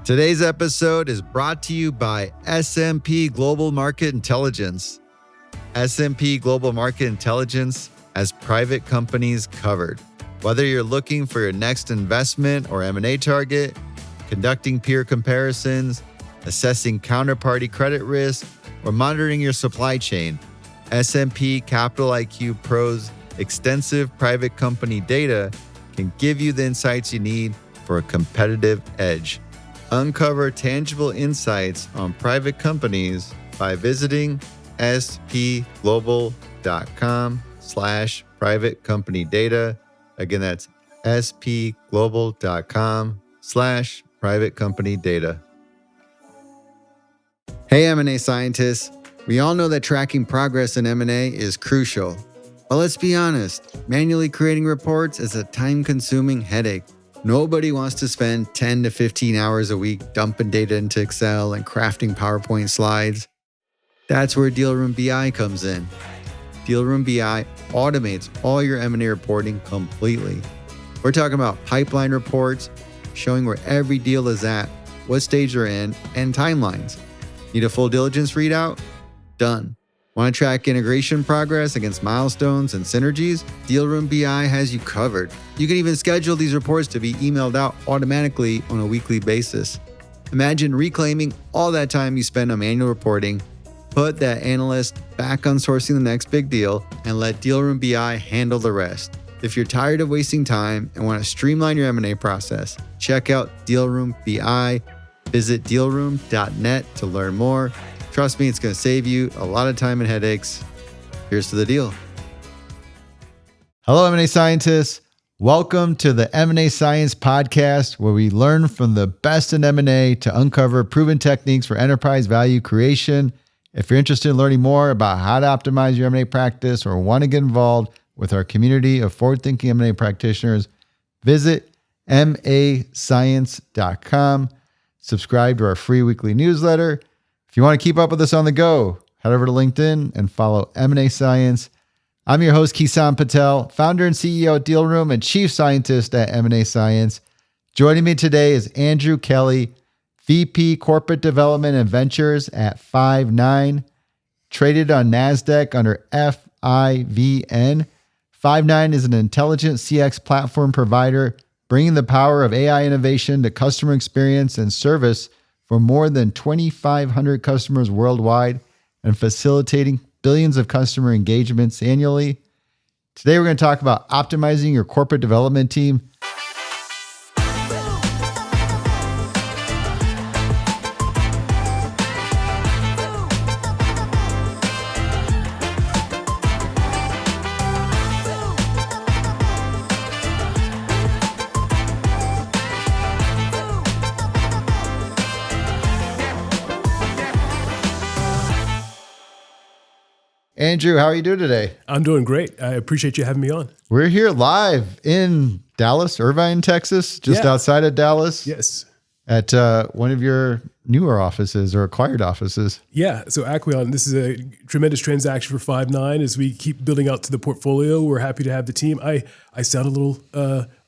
Today's episode is brought to you by S&P Global Market Intelligence. S&P Global Market Intelligence has private companies covered. Whether you're looking for your next investment or M&A target, conducting peer comparisons, assessing counterparty credit risk, or monitoring your supply chain, S&P Capital IQ Pro's extensive private company data can give you the insights you need for a competitive edge. Uncover tangible insights on private companies by visiting spglobal.com/private company data. Again, that's spglobal.com/private company data. Hey, M&A scientists. We all know that tracking progress in M&A is crucial. But let's be honest, manually creating reports is a time-consuming headache. Nobody wants to spend 10 to 15 hours a week dumping data into Excel and crafting PowerPoint slides. That's where Dealroom BI comes in. Dealroom BI automates all your M&A reporting completely. We're talking about pipeline reports, showing where every deal is at, what stage they're in, and timelines. Need a full diligence readout? Done. Want to track integration progress against milestones and synergies? Dealroom BI has you covered. You can even schedule these reports to be emailed out automatically on a weekly basis. Imagine reclaiming all that time you spend on manual reporting, put that analyst back on sourcing the next big deal, and let Dealroom BI handle the rest. If you're tired of wasting time and want to streamline your M&A process, check out Dealroom BI. Visit dealroom.net to learn more. Trust me, it's going to save you a lot of time and headaches. Here's to the deal. Hello, M&A scientists. Welcome to the M&A Science Podcast, where we learn from the best in M&A to uncover proven techniques for enterprise value creation. If you're interested in learning more about how to optimize your M&A practice or want to get involved with our community of forward-thinking M&A practitioners, visit mascience.com. Subscribe to our free weekly newsletter. If you want to keep up with us on the go, head over to LinkedIn and follow M&A Science. I'm your host, Kisan Patel, founder and CEO at Dealroom and chief scientist at M&A Science. Joining me today is Andrew Kelley, VP Corporate Development and Ventures at FIVN, traded on NASDAQ under FIVN. FIVN is an intelligent CX platform provider, bringing the power of AI innovation to customer experience and service for more than 2,500 customers worldwide and facilitating billions of customer engagements annually. Today, we're going to talk about optimizing your corporate development team. Andrew, how are you doing today? I'm doing great. I appreciate you having me on. We're here live in Dallas, Irvine, Texas, just outside of Dallas. Yes. At one of your newer offices or acquired offices. Yeah. So Acquion, this is a tremendous transaction for FIVN. As we keep building out to the portfolio, we're happy to have the team. I sound a little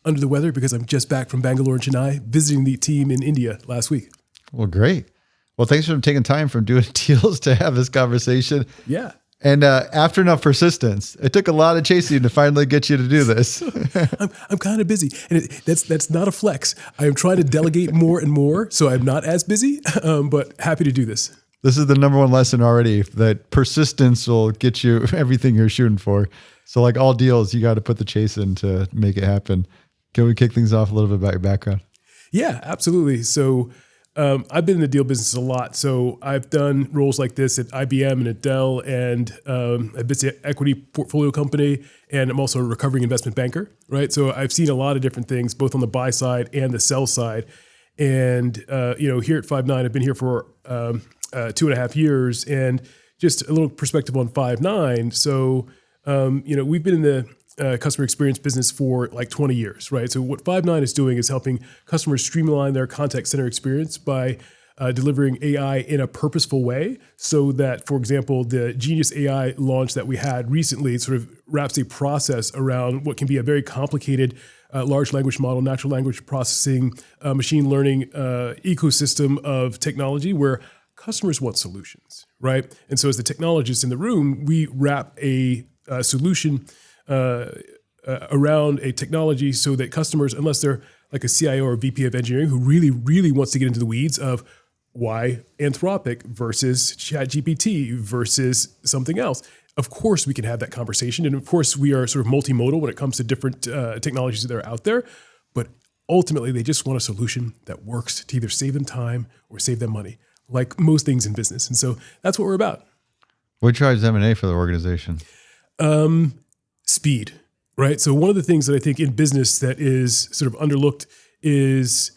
under the weather because I'm just back from Bangalore and Chennai, visiting the team in India last week. Well, great. Well, thanks for taking time from doing deals to have this conversation. Yeah. And after enough persistence, it took a lot of chasing to finally get you to do this. I'm kind of busy, and that's not a flex. I am trying to delegate more and more, so I'm not as busy, but happy to do this. This is the number one lesson already, that persistence will get you everything you're shooting for. So like all deals, you got to put the chase in to make it happen. Can we kick things off a little bit about your background? Yeah, absolutely. So I've been in the deal business a lot. So I've done roles like this at IBM and at Dell and a business equity portfolio company. And I'm also a recovering investment banker, right? So I've seen a lot of different things, both on the buy side and the sell side. And, here at FIVN, I've been here for 2.5 years. And just a little perspective on FIVN. So, we've been in the customer experience business for like 20 years, right? So what FIVN is doing is helping customers streamline their contact center experience by delivering AI in a purposeful way so that, for example, the Genius AI launch that we had recently sort of wraps a process around what can be a very complicated large language model, natural language processing, machine learning ecosystem of technology where customers want solutions, right? And so as the technologists in the room, we wrap a solution around a technology so that customers, unless they're like a CIO or VP of engineering who really, really wants to get into the weeds of why Anthropic versus ChatGPT versus something else, of course we can have that conversation. And of course we are sort of multimodal when it comes to different technologies that are out there. But ultimately they just want a solution that works to either save them time or save them money, like most things in business. And so that's what we're about. What drives M&A for the organization? Speed, right? So one of the things that I think in business that is sort of underlooked is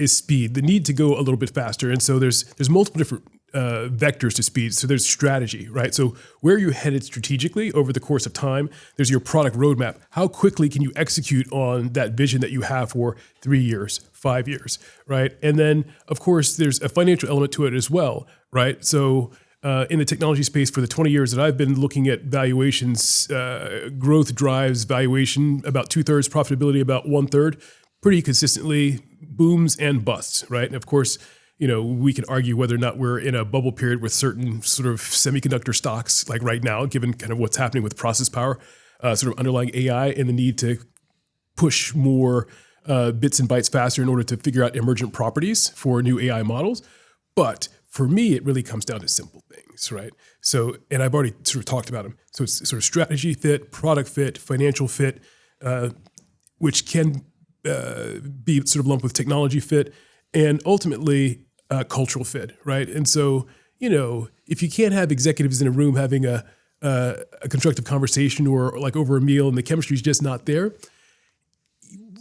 speed, the need to go a little bit faster. And so there's multiple different vectors to speed. So there's strategy, right? So where are you headed strategically over the course of time? There's your product roadmap. How quickly can you execute on that vision that you have for 3 years, 5 years, right? And then, of course, there's a financial element to it as well, right? So in the technology space for the 20 years that I've been looking at valuations, growth drives valuation, about 2/3, profitability about 1/3, pretty consistently booms and busts, right? And of course, we can argue whether or not we're in a bubble period with certain sort of semiconductor stocks, like right now, given kind of what's happening with process power, sort of underlying AI and the need to push more bits and bytes faster in order to figure out emergent properties for new AI models. But for me, it really comes down to simple things, right? So, and I've already sort of talked about them. So it's sort of strategy fit, product fit, financial fit, which can be sort of lumped with technology fit, and ultimately cultural fit, right? And so, if you can't have executives in a room having a constructive conversation or like over a meal and the chemistry is just not there,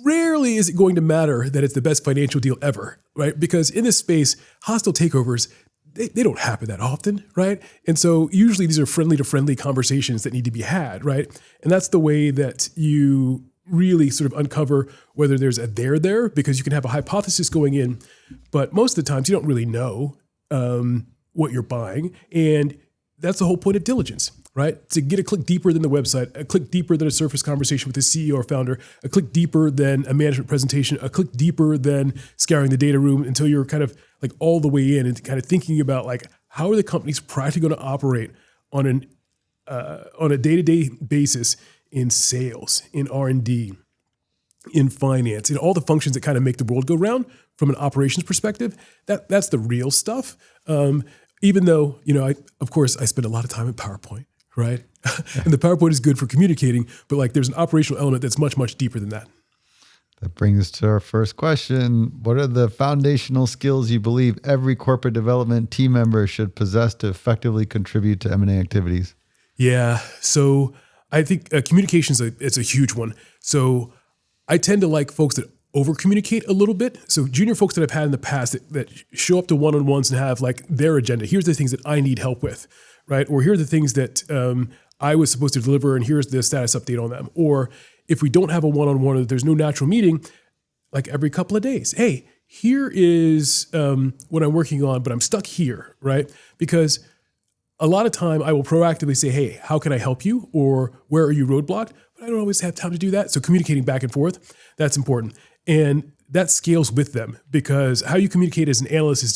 rarely is it going to matter that it's the best financial deal ever, right? Because in this space, hostile takeovers, they don't happen that often, right? And so usually these are friendly to friendly conversations that need to be had, right? And that's the way that you really sort of uncover whether there's a there, because you can have a hypothesis going in, but most of the times you don't really know what you're buying. And that's the whole point of diligence, right? To get a click deeper than the website, a click deeper than a surface conversation with the CEO or founder, a click deeper than a management presentation, a click deeper than scouring the data room until you're kind of like all the way in and kind of thinking about like, how are the companies practically going to operate on a day-to-day basis in sales, in R&D, in finance, in all the functions that kind of make the world go round from an operations perspective. That's the real stuff. Even though, of course, I spend a lot of time in PowerPoint, right? And the PowerPoint is good for communicating, but like there's an operational element that's much, much deeper than that. That brings us to our first question. What are the foundational skills you believe every corporate development team member should possess to effectively contribute to M&A activities? Yeah, so I think communication is a huge one. So I tend to like folks that over-communicate a little bit. So junior folks that I've had in the past that show up to one-on-ones and have like their agenda. Here's the things that I need help with, right? Or here are the things that I was supposed to deliver and here's the status update on them. Or if we don't have a one-on-one or there's no natural meeting, like every couple of days, hey, here is what I'm working on, but I'm stuck here, right? Because a lot of time I will proactively say, hey, how can I help you? Or where are you roadblocked? But I don't always have time to do that. So communicating back and forth, that's important. And that scales with them because how you communicate as an analyst is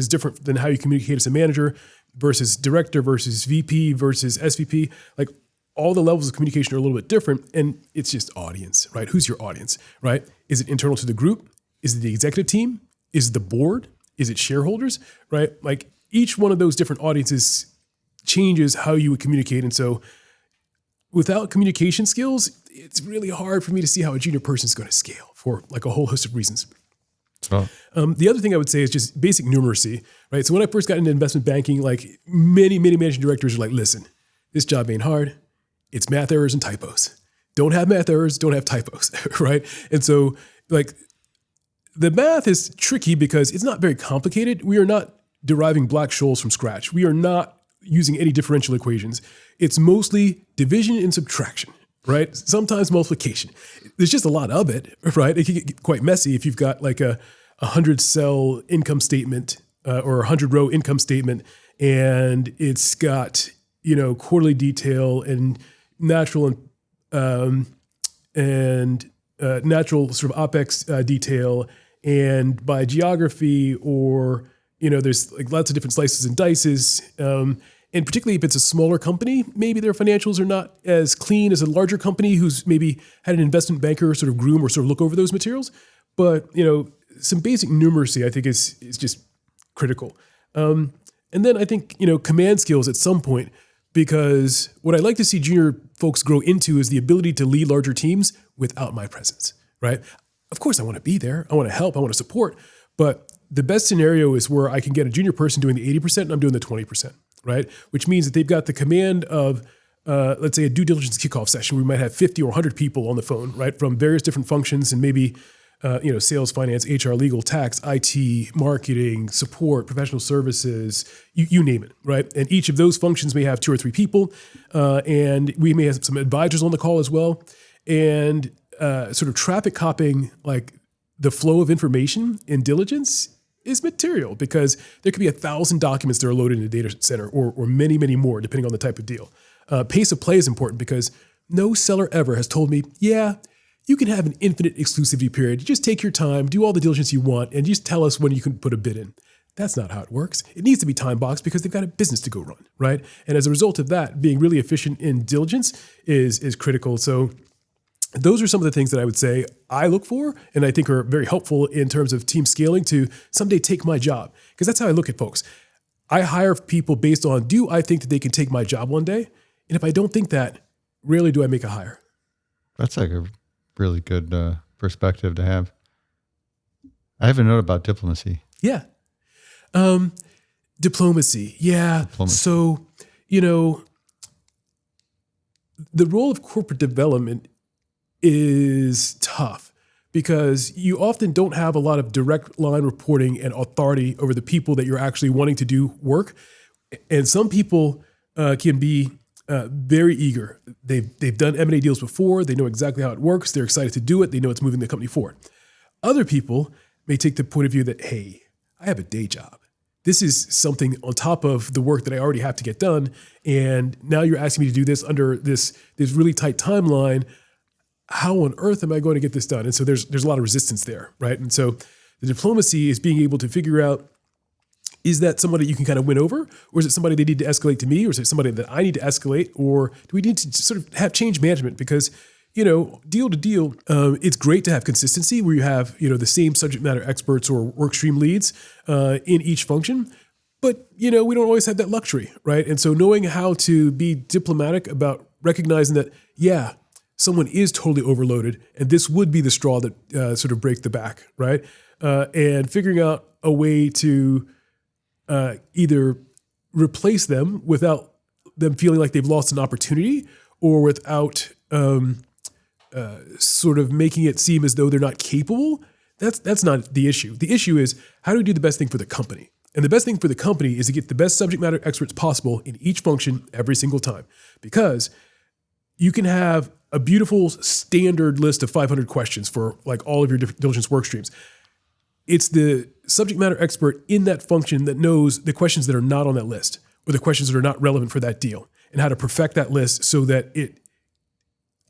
different than how you communicate as a manager versus director versus VP versus SVP. Like all the levels of communication are a little bit different and it's just audience, right? Who's your audience, right? Is it internal to the group? Is it the executive team? Is it the board? Is it shareholders, right? Like each one of those different audiences changes how you would communicate. And so without communication skills, it's really hard for me to see how a junior person is going to scale for like a whole host of reasons. Oh. The other thing I would say is just basic numeracy, right? So when I first got into investment banking, like many managing directors are like, listen, this job ain't hard. It's math errors and typos. Don't have math errors, don't have typos, right? And so like the math is tricky because it's not very complicated. We are not deriving Black-Scholes from scratch. We are not using any differential equations. It's mostly division and subtraction, right? Sometimes multiplication. There's just a lot of it, right? It can get quite messy if you've got like a 100-cell income statement or a 100-row income statement, and it's got quarterly detail and natural and natural sort of OpEx detail, and by geography, or there's like lots of different slices and dices. And particularly if it's a smaller company, maybe their financials are not as clean as a larger company who's maybe had an investment banker sort of groom or sort of look over those materials. But some basic numeracy I think is just critical. And then I think command skills at some point, because what I'd like to see junior folks grow into is the ability to lead larger teams without my presence, right? Of course, I want to be there. I want to help. I want to support. But the best scenario is where I can get a junior person doing the 80% and I'm doing the 20%, right? Which means that they've got the command of, let's say, a due diligence kickoff session. We might have 50 or 100 people on the phone, right? From various different functions and maybe, sales, finance, HR, legal, tax, IT, marketing, support, professional services, you name it, right? And each of those functions may have 2 or 3 people. And we may have some advisors on the call as well. And sort of traffic copying, like the flow of information in diligence is material, because there could be 1,000 documents that are loaded in a data center or many, many more, depending on the type of deal. Pace of play is important because no seller ever has told me, yeah, you can have an infinite exclusivity period. You just take your time, do all the diligence you want, and just tell us when you can put a bid in. That's not how it works. It needs to be time boxed because they've got a business to go run, right? And as a result of that, being really efficient in diligence is critical. So those are some of the things that I would say I look for and I think are very helpful in terms of team scaling to someday take my job. Because that's how I look at folks. I hire people based on, do I think that they can take my job one day? And if I don't think that, rarely do I make a hire. That's like a really good perspective to have. I have a note about diplomacy. Yeah. Diplomacy. Yeah. So, the role of corporate development is tough because you often don't have a lot of direct line reporting and authority over the people that you're actually wanting to do work. And some people can be very eager. They've done M&A deals before. They know exactly how it works. They're excited to do it. They know it's moving the company forward. Other people may take the point of view that, hey, I have a day job. This is something on top of the work that I already have to get done. And now you're asking me to do this under this really tight timeline. How on earth am I going to get this done? And so there's a lot of resistance there, right? And so the diplomacy is being able to figure out, is that somebody you can kind of win over? Or is it somebody they need to escalate to me? Or is it somebody that I need to escalate? Or do we need to sort of have change management? Because, deal to deal, it's great to have consistency where you have, the same subject matter experts or work stream leads in each function. But, we don't always have that luxury, right? And so knowing how to be diplomatic about recognizing that, yeah, someone is totally overloaded and this would be the straw that sort of break the back, right? And figuring out a way to either replace them without them feeling like they've lost an opportunity or without sort of making it seem as though they're not capable. That's not the issue. The issue is, how do we do the best thing for the company? And the best thing for the company is to get the best subject matter experts possible in each function every single time. Because you can have a beautiful standard list of 500 questions for like all of your diligence work streams. It's the subject matter expert in that function that knows the questions that are not on that list or the questions that are not relevant for that deal and how to perfect that list so that it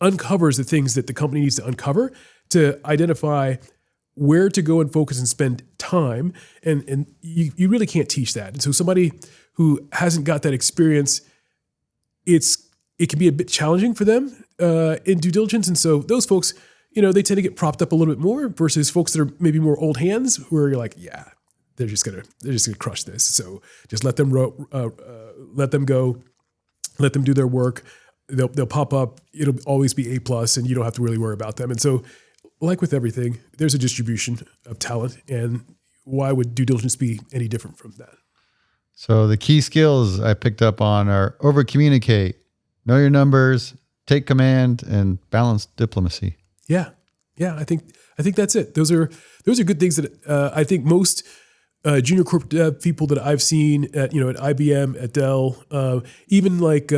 uncovers the things that the company needs to uncover to identify where to go and focus and spend time. And you really can't teach that. And so somebody who hasn't got that experience, it can be a bit challenging for them in due diligence. And so those folks, they tend to get propped up a little bit more versus folks that are maybe more old hands where you're like, yeah, they're just gonna crush this. So just let them go, let them do their work. They'll pop up. It'll always be A+, and you don't have to really worry about them. And so, like with everything, there's a distribution of talent, and why would due diligence be any different from that? So the key skills I picked up on are over communicate, know your numbers, take command, and balanced diplomacy. Yeah. I think that's it. Those are good things that I think most junior corporate dev people that I've seen at IBM, at Dell, even like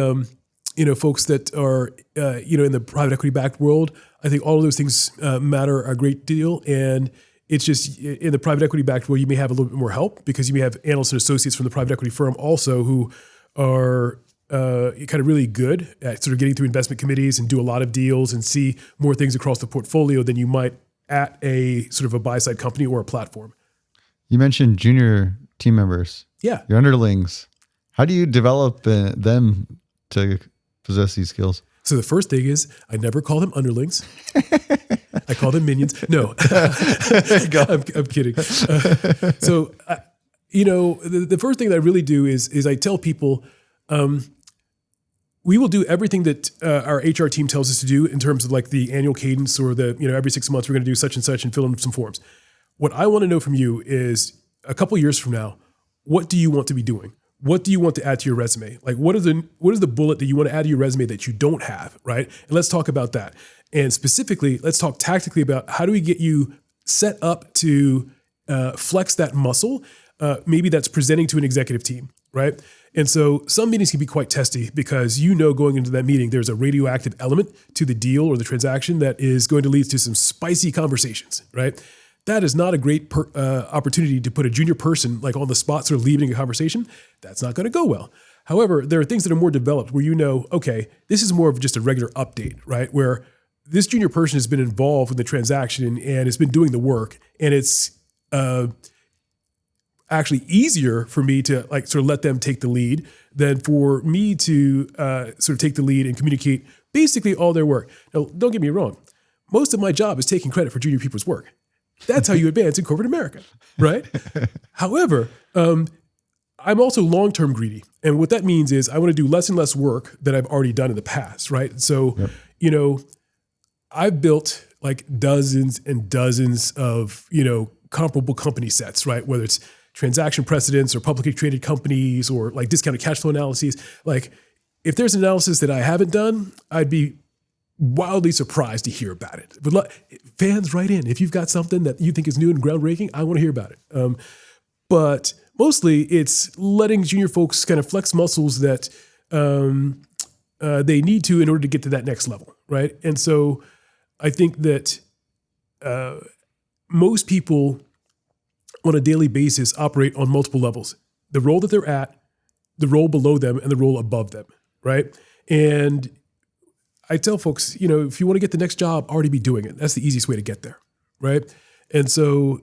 folks that are in the private equity backed world. I think all of those things matter a great deal. And it's just in the private equity backed world, you may have a little bit more help because you may have analysts and associates from the private equity firm also who are kind of really good at sort of getting through investment committees and do a lot of deals and see more things across the portfolio than you might at a sort of a buy-side company or a platform. You mentioned junior team members. Yeah. Your underlings. How do you develop them to possess these skills? So the first thing is I never call them underlings. I call them minions. No, I'm kidding. The first thing that I really do is I tell people, we will do everything that our HR team tells us to do in terms of like the annual cadence or the, every 6 months we're going to do such and such and fill in some forms. What I want to know from you is a couple years from now, what do you want to be doing? What do you want to add to your resume? Like what is the bullet that you want to add to your resume that you don't have, right? And let's talk about that. And specifically, let's talk tactically about how do we get you set up to flex that muscle. Maybe that's presenting to an executive team, right? And so some meetings can be quite testy because going into that meeting, there's a radioactive element to the deal or the transaction that is going to lead to some spicy conversations, right? That is not a great opportunity to put a junior person like on the spot sort of leading a conversation. That's not going to go well. However, there are things that are more developed where okay, this is more of just a regular update, right? Where this junior person has been involved in the transaction and has been doing the work, and it's actually easier for me to like sort of let them take the lead than for me to sort of take the lead and communicate basically all their work. Now, don't get me wrong. Most of my job is taking credit for junior people's work. That's how you advance in corporate America, right? However, I'm also long-term greedy. And what that means is I want to do less and less work that I've already done in the past, right? So, I've built like dozens and dozens of, comparable company sets, right? Whether it's transaction precedents or publicly traded companies or like discounted cash flow analyses. Like if there's an analysis that I haven't done, I'd be wildly surprised to hear about it. But fans, write in. If you've got something that you think is new and groundbreaking, I want to hear about it. But mostly it's letting junior folks kind of flex muscles that they need to in order to get to that next level, right? And so I think that most people on a daily basis operate on multiple levels. The role that they're at, the role below them, and the role above them, right? And I tell folks, if you want to get the next job, already be doing it. That's the easiest way to get there, right? And so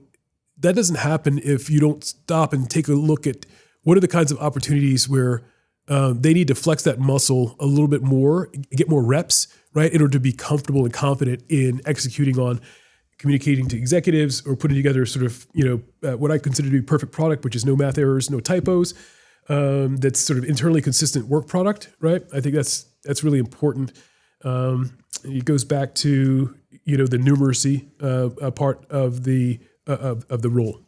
that doesn't happen if you don't stop and take a look at what are the kinds of opportunities where they need to flex that muscle a little bit more, get more reps, right? In order to be comfortable and confident in executing on communicating to executives or putting together sort of, what I consider to be perfect product, which is no math errors, no typos, that's sort of internally consistent work product, right? I think that's really important. It goes back to, the numeracy part of the role.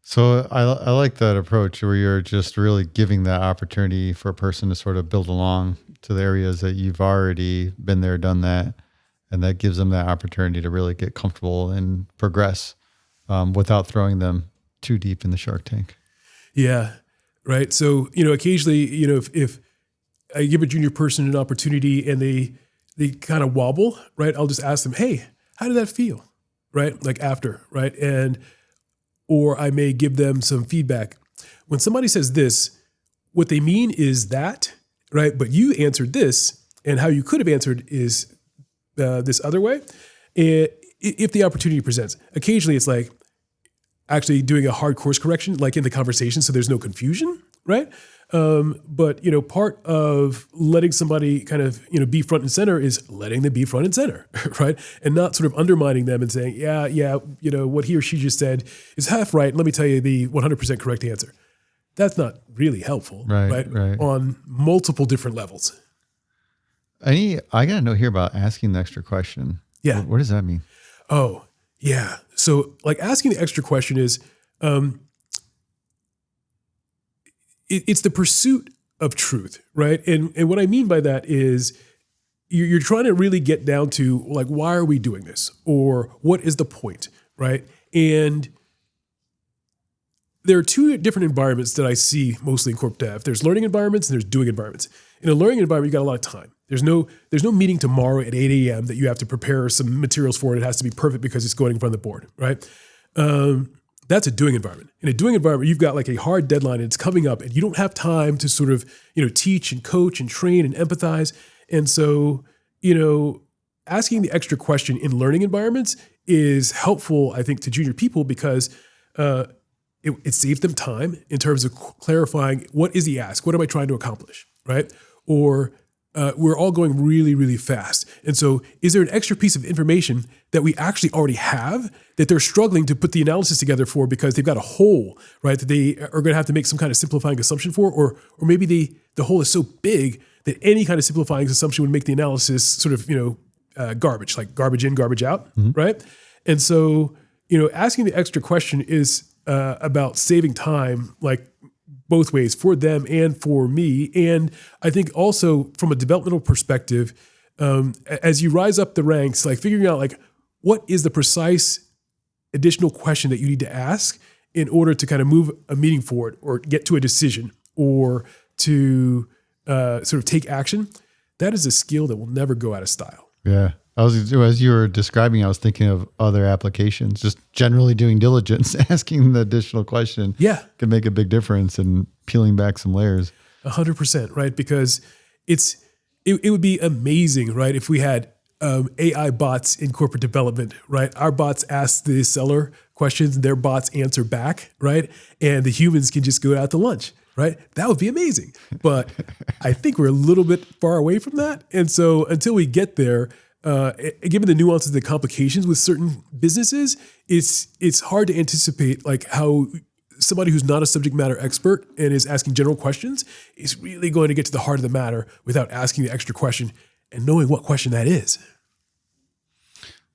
So I like that approach where you're just really giving that opportunity for a person to sort of build along to the areas that you've already been there, done that. And that gives them that opportunity to really get comfortable and progress without throwing them too deep in the shark tank. Yeah. Right. So, occasionally, if I give a junior person an opportunity and they kind of wobble, right? I'll just ask them, hey, how did that feel? Right? Like after, right? Or I may give them some feedback. When somebody says this, what they mean is that, right? But you answered this, and how you could have answered is this other way. If the opportunity presents, occasionally it's like actually doing a hard course correction, like in the conversation, so there's no confusion, right? But part of letting somebody kind of be front and center is letting them be front and center, right? And not sort of undermining them and saying, yeah, what he or she just said is half right. Let me tell you the 100% correct answer. That's not really helpful, right? On multiple different levels. I got to know here about asking the extra question. Yeah. What does that mean? Oh, yeah. So like asking the extra question is, it's the pursuit of truth, right? And what I mean by that is you're trying to really get down to like, why are we doing this? Or what is the point, right? And there are two different environments that I see mostly in corp dev. There's learning environments and there's doing environments. In a learning environment, you got a lot of time. There's no meeting tomorrow at 8 a.m. that you have to prepare some materials for. It has to be perfect because it's going in front of the board, right? That's a doing environment. In a doing environment, you've got like a hard deadline and it's coming up and you don't have time to sort of, teach and coach and train and empathize. And so, asking the extra question in learning environments is helpful, I think, to junior people because it saves them time in terms of clarifying what is the ask? What am I trying to accomplish, right? Or we're all going really, really fast. And so is there an extra piece of information that we actually already have that they're struggling to put the analysis together for because they've got a hole, right, that they are going to have to make some kind of simplifying assumption for, or maybe the hole is so big that any kind of simplifying assumption would make the analysis sort of, garbage, like garbage in, garbage out, right? And so, asking the extra question is about saving time, like both ways for them and for me. And I think also from a developmental perspective, as you rise up the ranks, like figuring out like what is the precise additional question that you need to ask in order to kind of move a meeting forward or get to a decision or to sort of take action. That is a skill that will never go out of style. Yeah. As you were describing, I was thinking of other applications, just generally doing diligence, asking the additional question can make a big difference in peeling back some layers. 100%, right? Because it would be amazing, right? If we had AI bots in corporate development, right? Our bots ask the seller questions and their bots answer back, right? And the humans can just go out to lunch, right? That would be amazing. But I think we're a little bit far away from that. And so until we get there, given the nuances and the complications with certain businesses, it's hard to anticipate like how somebody who's not a subject matter expert and is asking general questions is really going to get to the heart of the matter without asking the extra question and knowing what question that is.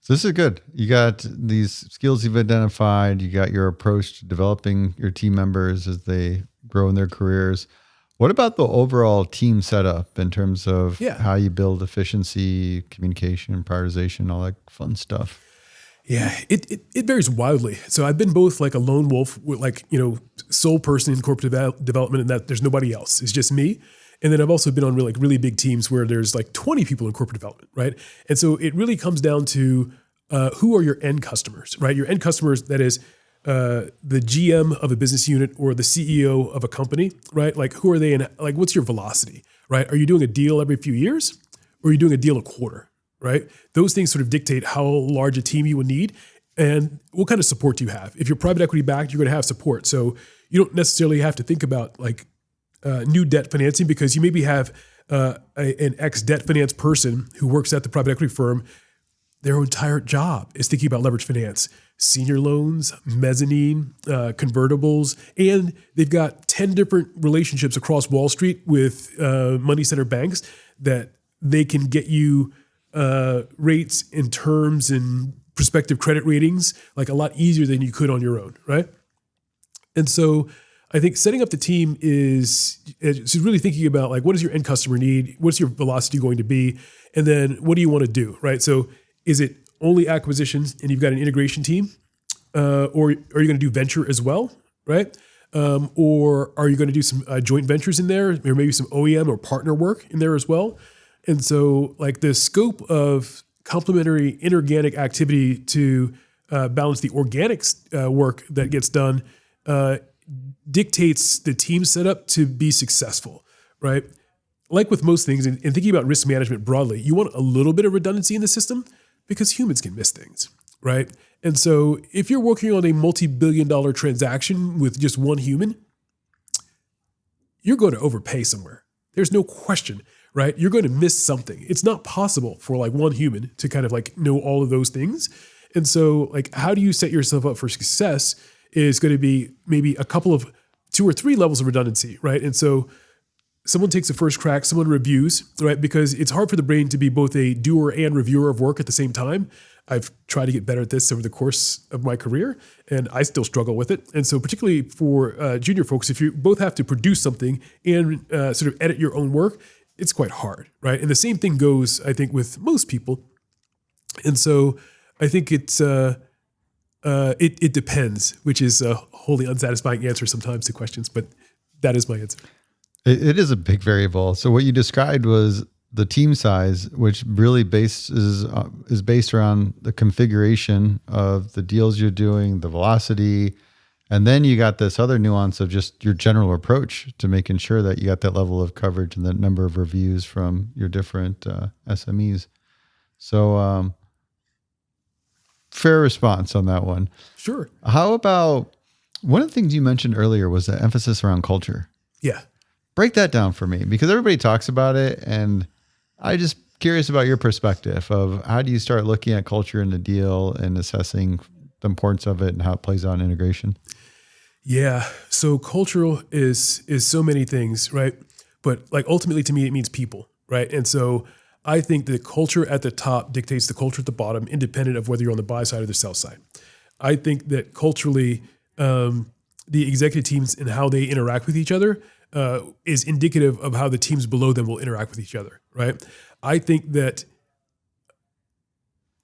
So this is good. You got these skills you've identified. You got your approach to developing your team members as they grow in their careers. What about the overall team setup in terms of how you build efficiency, communication, prioritization, all that fun stuff? Yeah, it varies wildly. So I've been both like a lone wolf with like, sole person in corporate development and that there's nobody else. It's just me. And then I've also been on really big teams where there's like 20 people in corporate development, right? And so it really comes down to who are your end customers, right? Your end customers, that is, the GM of a business unit or the CEO of a company, right? Like who are they and like what's your velocity, right? Are you doing a deal every few years or are you doing a deal a quarter, right? Those things sort of dictate how large a team you will need and what kind of support do you have. If you're private equity backed, you're going to have support. So you don't necessarily have to think about like new debt financing because you maybe have an ex-debt finance person who works at the private equity firm. Their entire job is thinking about leverage finance, senior loans, mezzanine, convertibles, and they've got 10 different relationships across Wall Street with money center banks that they can get you rates and terms and prospective credit ratings like a lot easier than you could on your own, right? And so I think setting up the team is really thinking about like, what does your end customer need? What's your velocity going to be? And then what do you want to do, right? So is it only acquisitions and you've got an integration team? Or are you going to do venture as well, right? Or are you going to do some joint ventures in there, or maybe some OEM or partner work in there as well? And so like the scope of complementary inorganic activity to balance the organic work that gets done dictates the team setup to be successful, right? Like with most things, and thinking about risk management broadly, you want a little bit of redundancy in the system because humans can miss things, right? And so if you're working on a multi-billion-dollar transaction with just one human, you're going to overpay somewhere. There's no question, right? You're going to miss something. It's not possible for like one human to kind of like know all of those things. And so like, how do you set yourself up for success is going to be maybe a couple of 2 or 3 levels of redundancy, right? And so someone takes a first crack, someone reviews, right? Because it's hard for the brain to be both a doer and reviewer of work at the same time. I've tried to get better at this over the course of my career, and I still struggle with it. And so particularly for junior folks, if you both have to produce something and sort of edit your own work, it's quite hard, right? And the same thing goes, I think, with most people. And so I think it depends, which is a wholly unsatisfying answer sometimes to questions, but that is my answer. It is a big variable. So what you described was the team size, which really is based around the configuration of the deals you're doing, the velocity, And then you got this other nuance of just your general approach to making sure that you got that level of coverage and the number of reviews from your different SMEs. So fair response on that one. Sure. How about one of the things you mentioned earlier was the emphasis around culture. Yeah. Break that down for me, because everybody talks about it, and I just curious about your perspective of how do you start looking at culture in the deal and assessing the importance of it and how it plays out in integration? Yeah. So cultural is so many things, right? But like ultimately to me, it means people, right? And so I think the culture at the top dictates the culture at the bottom, independent of whether you're on the buy side or the sell side. I think that culturally, the executive teams and how they interact with each other is indicative of how the teams below them will interact with each other, right? I think that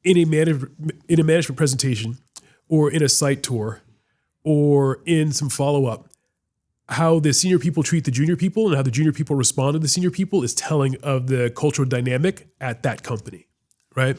in a management presentation or in a site tour or in some follow-up, how the senior people treat the junior people and how the junior people respond to the senior people is telling of the cultural dynamic at that company, right?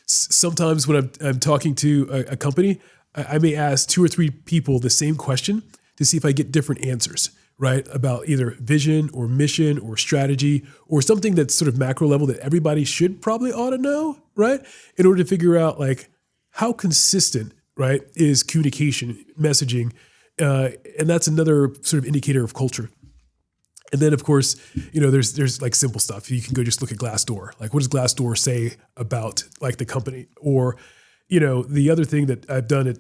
Sometimes when I'm talking to a company, I may ask 2 or 3 people the same question to see if I get different answers, right? About either vision or mission or strategy or something that's sort of macro level that everybody should probably ought to know, right? In order to figure out like how consistent, right, is communication, messaging, and that's another sort of indicator of culture. And then, of course, there's like simple stuff. You can go just look at Glassdoor. Like, what does Glassdoor say about like the company? Or, the other thing that I've done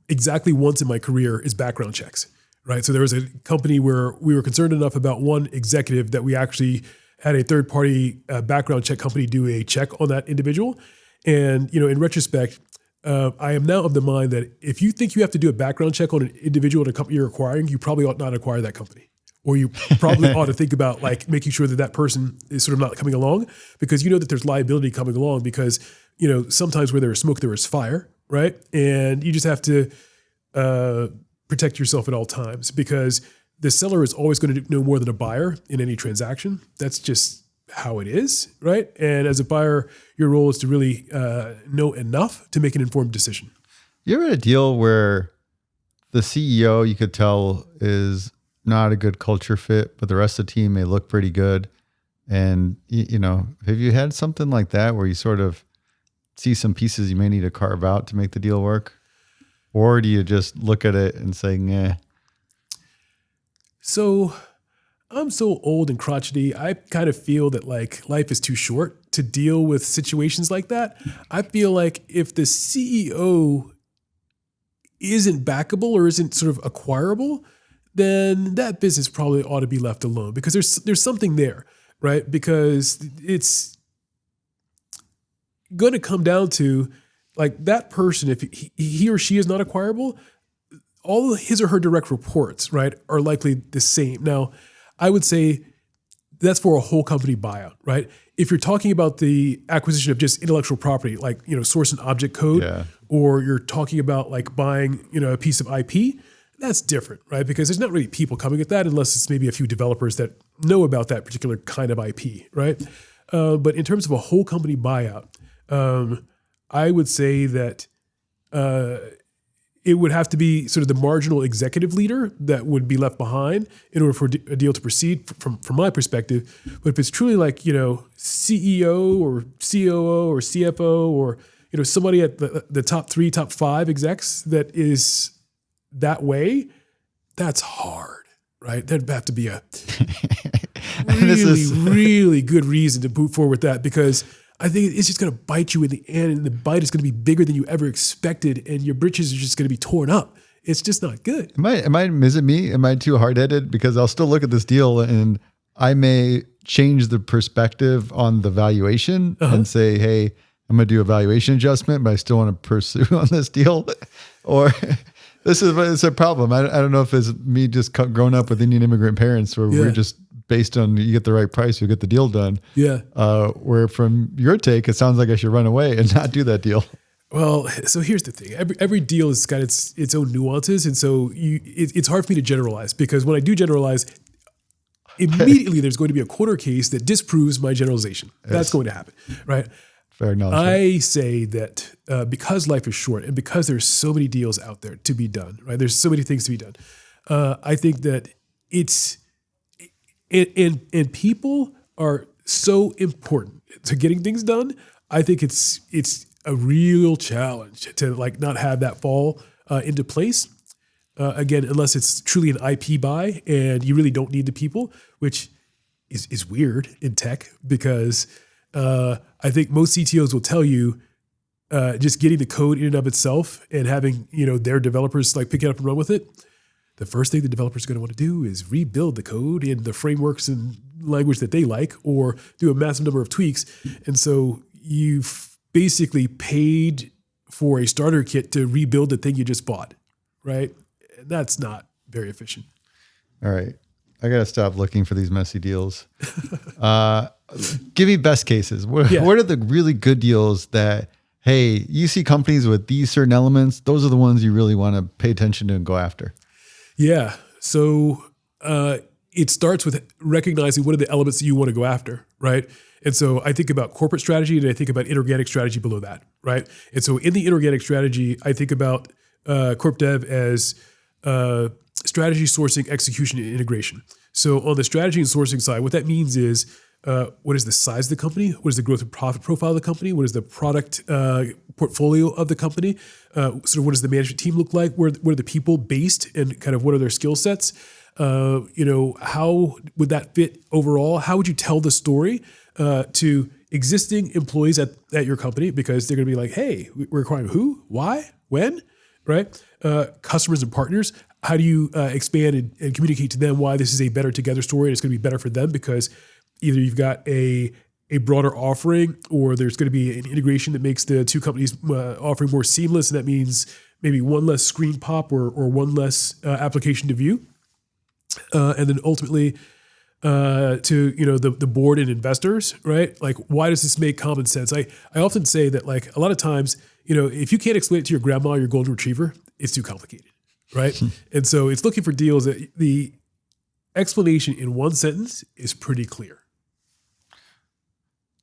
exactly once in my career is background checks, right? So there was a company where we were concerned enough about one executive that we actually had a third-party background check company do a check on that individual. And, in retrospect, I am now of the mind that if you think you have to do a background check on an individual at a company you're acquiring, you probably ought not acquire that company. Or you probably ought to think about like making sure that person is sort of not coming along, because you know that there's liability coming along because, sometimes where there is smoke, there is fire, right? And you just have to protect yourself at all times, because the seller is always going to know more than a buyer in any transaction. That's just how it is, right? And as a buyer, your role is to really know enough to make an informed decision. You ever had a deal where the CEO, you could tell, is not a good culture fit, but the rest of the team may look pretty good? And, have you had something like that where you sort of see some pieces you may need to carve out to make the deal work? Or do you just look at it and say, nah? So I'm so old and crotchety. I kind of feel that like life is too short to deal with situations like that. I feel like if the CEO isn't backable or isn't sort of acquirable, then that business probably ought to be left alone, because there's something there, right? Because it's going to come down to like that person, if he or she is not acquirable, all his or her direct reports, right, are likely the same. Now, I would say that's for a whole company buyout, right? If you're talking about the acquisition of just intellectual property, like, source and object code, or you're talking about like buying, a piece of IP, that's different, right? Because there's not really people coming at that unless it's maybe a few developers that know about that particular kind of IP, right? But in terms of a whole company buyout, I would say that it would have to be sort of the marginal executive leader that would be left behind in order for a deal to proceed from my perspective. But if it's truly like, CEO or COO or CFO or, somebody at the top 3, top 5 execs that is that way, that's hard, right? There'd have to be a really good reason to move forward with that, because I think it's just going to bite you in the end, and the bite is going to be bigger than you ever expected, and your britches are just going to be torn up. It's just not good. Is it me? Am I too hard-headed? Because I'll still look at this deal and I may change the perspective on the valuation and say, hey, I'm going to do a valuation adjustment, but I still want to pursue on this deal. Or it's a problem. I don't know if it's me just grown up with Indian immigrant parents where we're just based on you get the right price, you get the deal done. Yeah. Where from your take, it sounds like I should run away and not do that deal. Well, so here's the thing. Every deal has got its own nuances. And so it's hard for me to generalize, because when I do generalize, immediately there's going to be a corner case that disproves my generalization. That's going to happen, right? Fair acknowledgement. I say that because life is short and because there's so many deals out there to be done, right? There's so many things to be done. I think that and people are so important to getting things done. I think it's a real challenge to like not have that fall into place. Again, unless it's truly an IP buy and you really don't need the people, which is weird in tech because I think most CTOs will tell you just getting the code in and of itself and having their developers like pick it up and run with it. The first thing the developers are going to want to do is rebuild the code in the frameworks and language that they like, or do a massive number of tweaks. And so you've basically paid for a starter kit to rebuild the thing you just bought, right? And that's not very efficient. All right. I got to stop looking for these messy deals. Give me best cases. What are the really good deals that, hey, you see companies with these certain elements, those are the ones you really want to pay attention to and go after? Yeah. So it starts with recognizing what are the elements that you want to go after, right? And so I think about corporate strategy and I think about inorganic strategy below that, right? And so in the inorganic strategy, I think about corp dev as strategy, sourcing, execution, and integration. So on the strategy and sourcing side, what that means is what is the size of the company? What is the growth and profit profile of the company? What is the product portfolio of the company? Sort of what does the management team look like? Where are the people based and kind of what are their skill sets? How would that fit overall? How would you tell the story to existing employees at your company? Because they're going to be like, hey, we're acquiring who, why, when, right? Customers and partners. How do you expand and communicate to them why this is a better together story and it's going to be better for them because either you've got a broader offering or there's going to be an integration that makes the two companies offering more seamless. And that means maybe one less screen pop or one less application to view. And then ultimately to, the board and investors, right? Like, why does this make common sense? I often say that like a lot of times, if you can't explain it to your grandma, your golden retriever, it's too complicated. Right. And so it's looking for deals that the explanation in one sentence is pretty clear.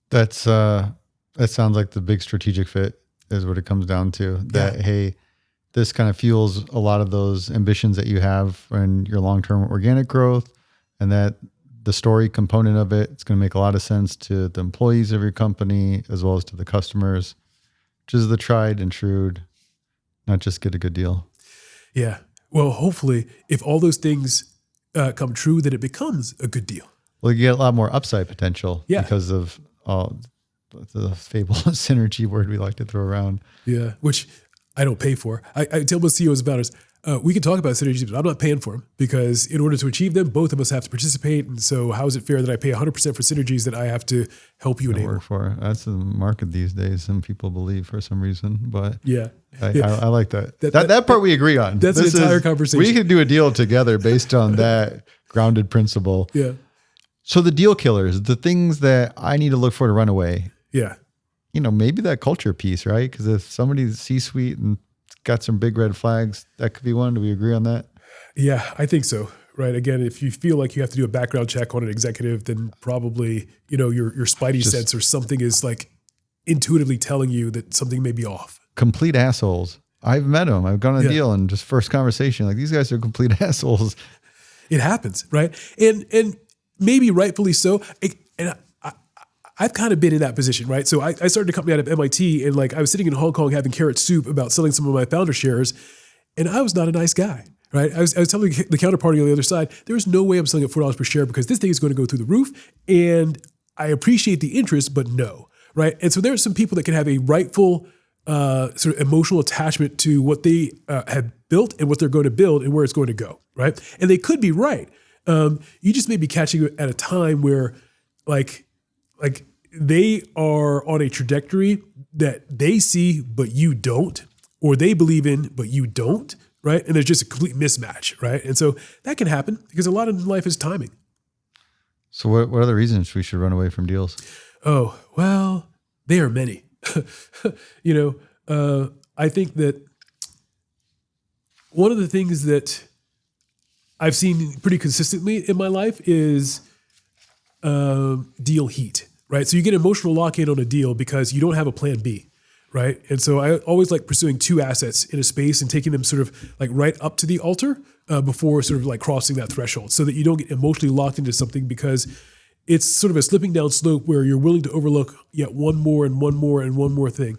That sounds like the big strategic fit is what it comes down to. That, hey, this kind of fuels a lot of those ambitions that you have in your long-term organic growth, and that the story component of it, it's going to make a lot of sense to the employees of your company as well as to the customers, which is the tried and true, not just get a good deal. Yeah. Well, hopefully, if all those things come true, then it becomes a good deal. Well, you get a lot more upside potential because of the fable synergy word we like to throw around. Yeah, which I don't pay for. I tell most CEOs about it. We can talk about synergies, but I'm not paying for them because in order to achieve them, both of us have to participate. And so how is it fair that I pay 100% for synergies that I have to help you enable? Work for? That's the market these days. Some people believe for some reason, but I like that. That part we agree on. That's an entire conversation. We could do a deal together based on that grounded principle. Yeah. So the deal killers, the things that I need to look for to run away. Yeah. Maybe that culture piece, right? Because if somebody's C-suite and got some big red flags, that could be one. Do we agree on that? Yeah, I think so. Right. Again, if you feel like you have to do a background check on an executive, then probably, your spidey sense or something is like intuitively telling you that something may be off. Complete assholes. I've met them. I've gone on a deal and just first conversation, like these guys are complete assholes. It happens. Right. And maybe rightfully so. I've kind of been in that position, right? So I started a company out of MIT and like I was sitting in Hong Kong having carrot soup about selling some of my founder shares, and I was not a nice guy, right? I was telling the counterparty on the other side, there's no way I'm selling at $4 per share because this thing is going to go through the roof, and I appreciate the interest, but no, right? And so there are some people that can have a rightful sort of emotional attachment to what they have built and what they're going to build and where it's going to go, right? And they could be right. You just may be catching it at a time where like they are on a trajectory that they see, but you don't, or they believe in, but you don't, right? And there's just a complete mismatch, right? And so that can happen because a lot of life is timing. So what are the reasons we should run away from deals? Oh, well, there are many. I think that one of the things that I've seen pretty consistently in my life is deal heat, right? So you get emotional lock-in on a deal because you don't have a plan B, right? And so I always like pursuing two assets in a space and taking them sort of like right up to the altar before sort of like crossing that threshold so that you don't get emotionally locked into something because it's sort of a slipping down slope where you're willing to overlook yet one more and one more and one more thing.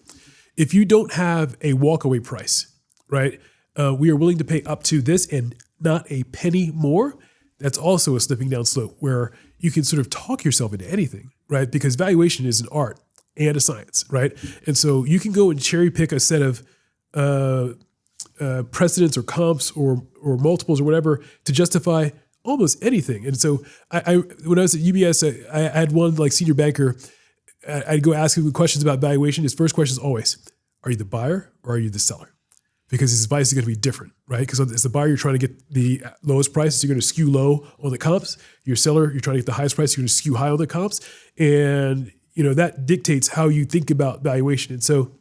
If you don't have a walkaway price, right, we are willing to pay up to this and not a penny more. That's also a slipping down slope where you can sort of talk yourself into anything, right? Because valuation is an art and a science, right? And so you can go and cherry pick a set of precedents or comps or multiples or whatever to justify almost anything. And so I when I was at UBS, I had one like senior banker. I'd go ask him questions about valuation. His first question is always, are you the buyer or are you the seller? Because his advice is going to be different, right? Because as the buyer, you're trying to get the lowest price, so you're going to skew low on the comps. Your seller, you're trying to get the highest price, you're going to skew high on the comps. And that dictates how you think about valuation. And so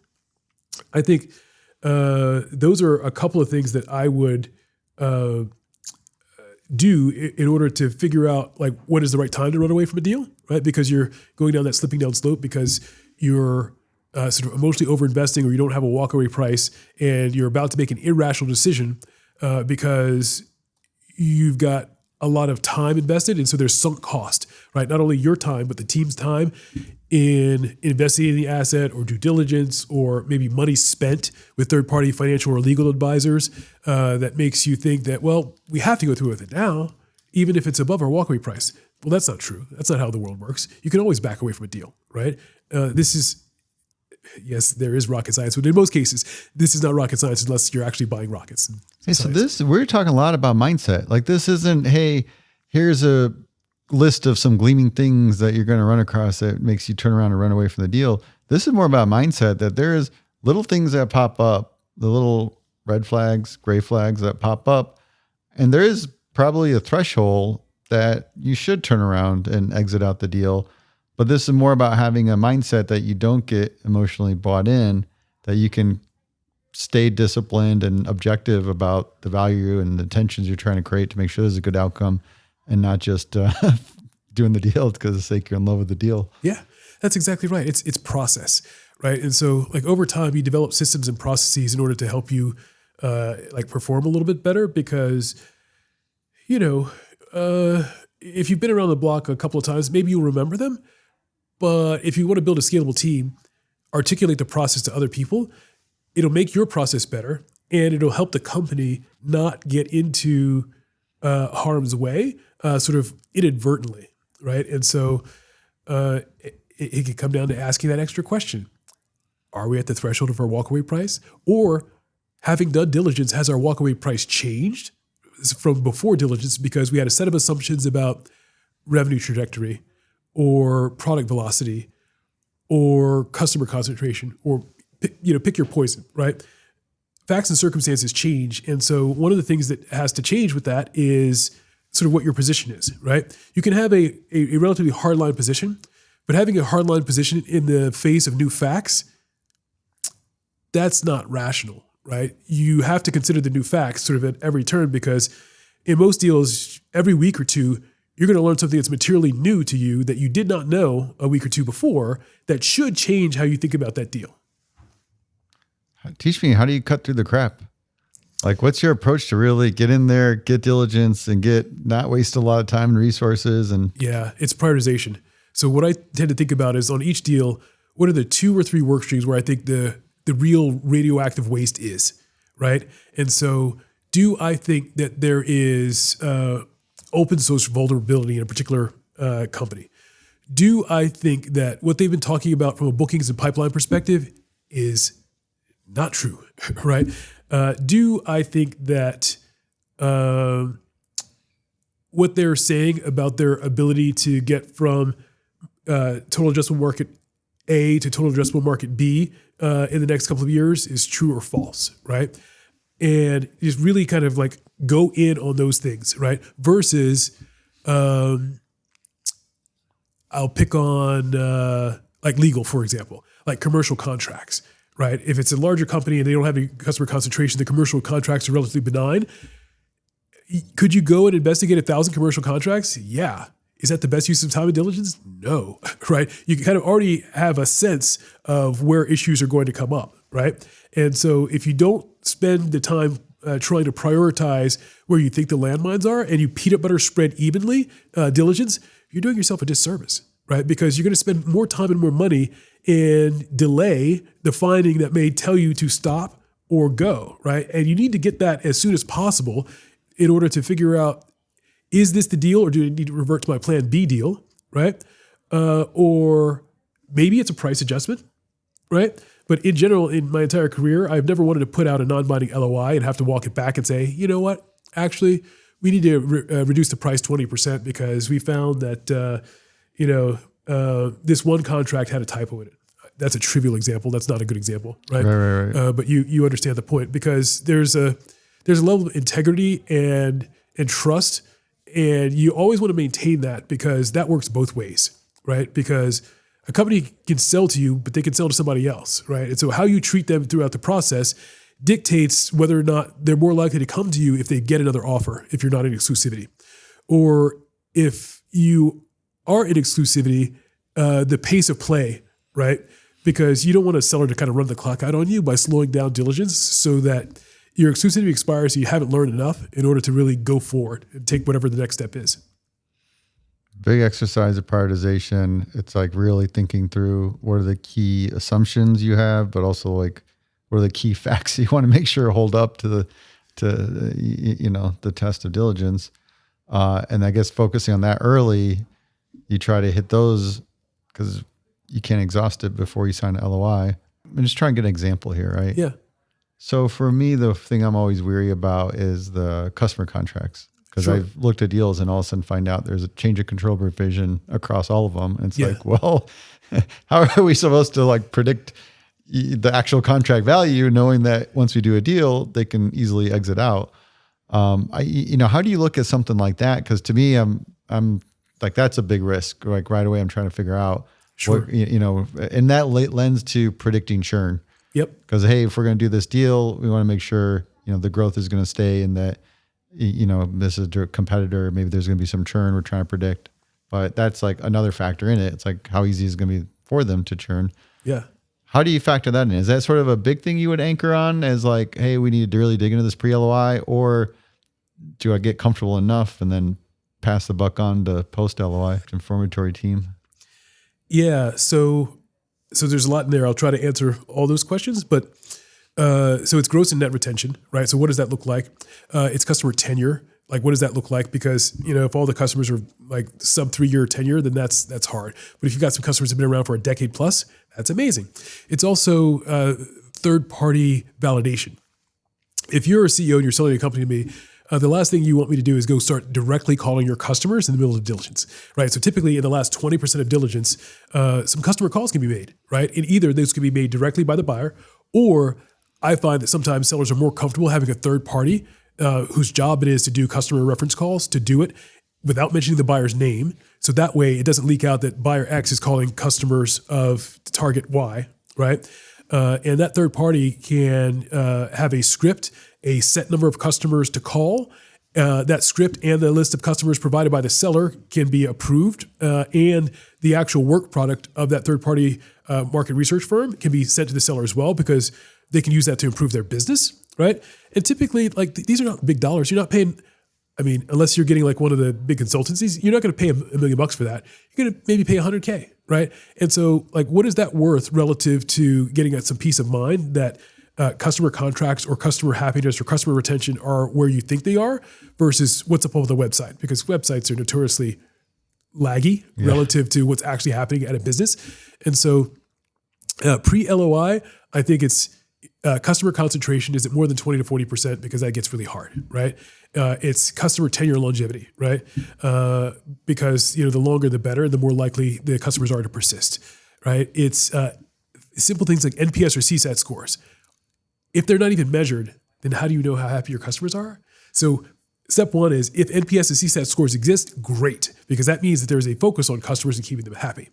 I think those are a couple of things that I would do in order to figure out like what is the right time to run away from a deal, right? Because you're going down that slipping down slope because you're sort of emotionally overinvesting or you don't have a walkaway price and you're about to make an irrational decision because you've got a lot of time invested. And so there's sunk cost, right? Not only your time, but the team's time in investigating the asset or due diligence or maybe money spent with third-party financial or legal advisors that makes you think that, well, we have to go through with it now, even if it's above our walkaway price. Well, that's not true. That's not how the world works. You can always back away from a deal, right? Yes, there is rocket science, but in most cases, this is not rocket science unless you're actually buying rockets. Hey, so we're talking a lot about mindset. Like this isn't, hey, here's a list of some gleaming things that you're going to run across that makes you turn around and run away from the deal. This is more about mindset, that there is little things that pop up, the little red flags, gray flags that pop up. And there is probably a threshold that you should turn around and exit out the deal. But this is more about having a mindset that you don't get emotionally bought in, that you can stay disciplined and objective about the value and the intentions you're trying to create to make sure there's a good outcome and not just doing the deal because of the sake you're in love with the deal. Yeah, that's exactly right. It's process, right? And so like over time, you develop systems and processes in order to help you like perform a little bit better because, if you've been around the block a couple of times, maybe you'll remember them. But if you want to build a scalable team, articulate the process to other people, it'll make your process better and it'll help the company not get into harm's way, sort of inadvertently, right? And so it could come down to asking that extra question. Are we at the threshold of our walkaway price? Or having done diligence, has our walkaway price changed from before diligence because we had a set of assumptions about revenue trajectory or product velocity or customer concentration or, pick your poison, right? Facts and circumstances change. And so one of the things that has to change with that is sort of what your position is, right? You can have a relatively hardline position, but having a hardline position in the face of new facts, that's not rational, right? You have to consider the new facts sort of at every turn because in most deals, every week or two, you're going to learn something that's materially new to you that you did not know a week or two before that should change how you think about that deal. Teach me, how do you cut through the crap? Like, what's your approach to really get in there, get diligence, and not waste a lot of time and resources? And yeah, it's prioritization. So what I tend to think about is on each deal, what are the 2 or 3 work streams where I think the real radioactive waste is, right? And so do I think that there is open source vulnerability in a particular company? Do I think that what they've been talking about from a bookings and pipeline perspective is not true, right? Do I think that what they're saying about their ability to get from total addressable market A to total addressable market B in the next couple of years is true or false, right? And just really kind of like go in on those things, right? Versus I'll pick on like legal, for example, like commercial contracts, right? If it's a larger company and they don't have any customer concentration, the commercial contracts are relatively benign. Could you go and investigate 1,000 commercial contracts? Yeah. Is that the best use of time and diligence? No, right? You kind of already have a sense of where issues are going to come up, right? And so if you don't spend the time trying to prioritize where you think the landmines are and you peanut butter spread evenly, diligence, you're doing yourself a disservice, right? Because you're going to spend more time and more money and delay the finding that may tell you to stop or go, right? And you need to get that as soon as possible in order to figure out, is this the deal or do I need to revert to my plan B deal, right? Or maybe it's a price adjustment, right? But in general, in my entire career, I've never wanted to put out a non-binding LOI and have to walk it back and say, you know what, actually, we need to reduce the price 20% because we found that, this one contract had a typo in it. That's a trivial example. That's not a good example, right? Right. But you understand the point because there's a level of integrity and trust, and you always want to maintain that because that works both ways, right? Because a company can sell to you, but they can sell to somebody else, right? And so how you treat them throughout the process dictates whether or not they're more likely to come to you if they get another offer, if you're not in exclusivity. Or if you are in exclusivity, the pace of play, right? Because you don't want a seller to kind of run the clock out on you by slowing down diligence so that your exclusivity expires so you haven't learned enough in order to really go forward and take whatever the next step is. Big exercise of prioritization. It's like really thinking through what are the key assumptions you have, but also like what are the key facts you want to make sure hold up to the test of diligence. And I guess focusing on that early, you try to hit those because you can't exhaust it before you sign an LOI. I'm just trying to get an example here, right? Yeah. So for me, the thing I'm always weary about is the customer contracts. Because Sure. I've looked at deals and all of a sudden find out there's a change of control provision across all of them. And it's like, well, how are we supposed to like predict the actual contract value knowing that once we do a deal, they can easily exit out? How do you look at something like that? Because to me, I'm like, that's a big risk. Like right away, I'm trying to figure out, Sure. and that lends to predicting churn. Yep. Because, hey, if we're going to do this deal, we want to make sure, the growth is going to stay and that, this is a competitor, maybe there's going to be some churn we're trying to predict, but that's like another factor in it. It's like, how easy is it going to be for them to churn? Yeah. How do you factor that in? Is that sort of a big thing you would anchor on as like, hey, we need to really dig into this pre-LOI, or do I get comfortable enough and then pass the buck on to post-LOI, confirmatory team? Yeah. So there's a lot in there. I'll try to answer all those questions, but so it's gross and net retention, right? So what does that look like? It's customer tenure. Like, what does that look like? Because, if all the customers are like sub 3-year tenure, then that's hard. But if you've got some customers that have been around for a decade plus, that's amazing. It's also third-party validation. If you're a CEO and you're selling a company to me, the last thing you want me to do is go start directly calling your customers in the middle of diligence, right? So typically in the last 20% of diligence, some customer calls can be made, right? And either those can be made directly by the buyer, or I find that sometimes sellers are more comfortable having a third party whose job it is to do customer reference calls, to do it without mentioning the buyer's name. So that way it doesn't leak out that buyer X is calling customers of target Y, right? And that third party can have a script, a set number of customers to call. That script and the list of customers provided by the seller can be approved, and the actual work product of that third-party market research firm can be sent to the seller as well, because they can use that to improve their business, right? And typically, like, these are not big dollars. You're not paying, unless you're getting like one of the big consultancies, you're not going to pay $1 million for that. You're going to maybe pay $100K, right? And so, like, what is that worth relative to getting at some peace of mind that customer contracts or customer happiness or customer retention are where you think they are versus what's up on the website? Because websites are notoriously laggy relative to what's actually happening at a business. And so pre-LOI, I think it's customer concentration is at more than 20 to 40%, because that gets really hard, right? It's customer tenure longevity, right? Because the longer the better, the more likely the customers are to persist, right? It's simple things like NPS or CSAT scores. If they're not even measured, then how do you know how happy your customers are? So step one is, if NPS and CSAT scores exist, great, because that means that there is a focus on customers and keeping them happy.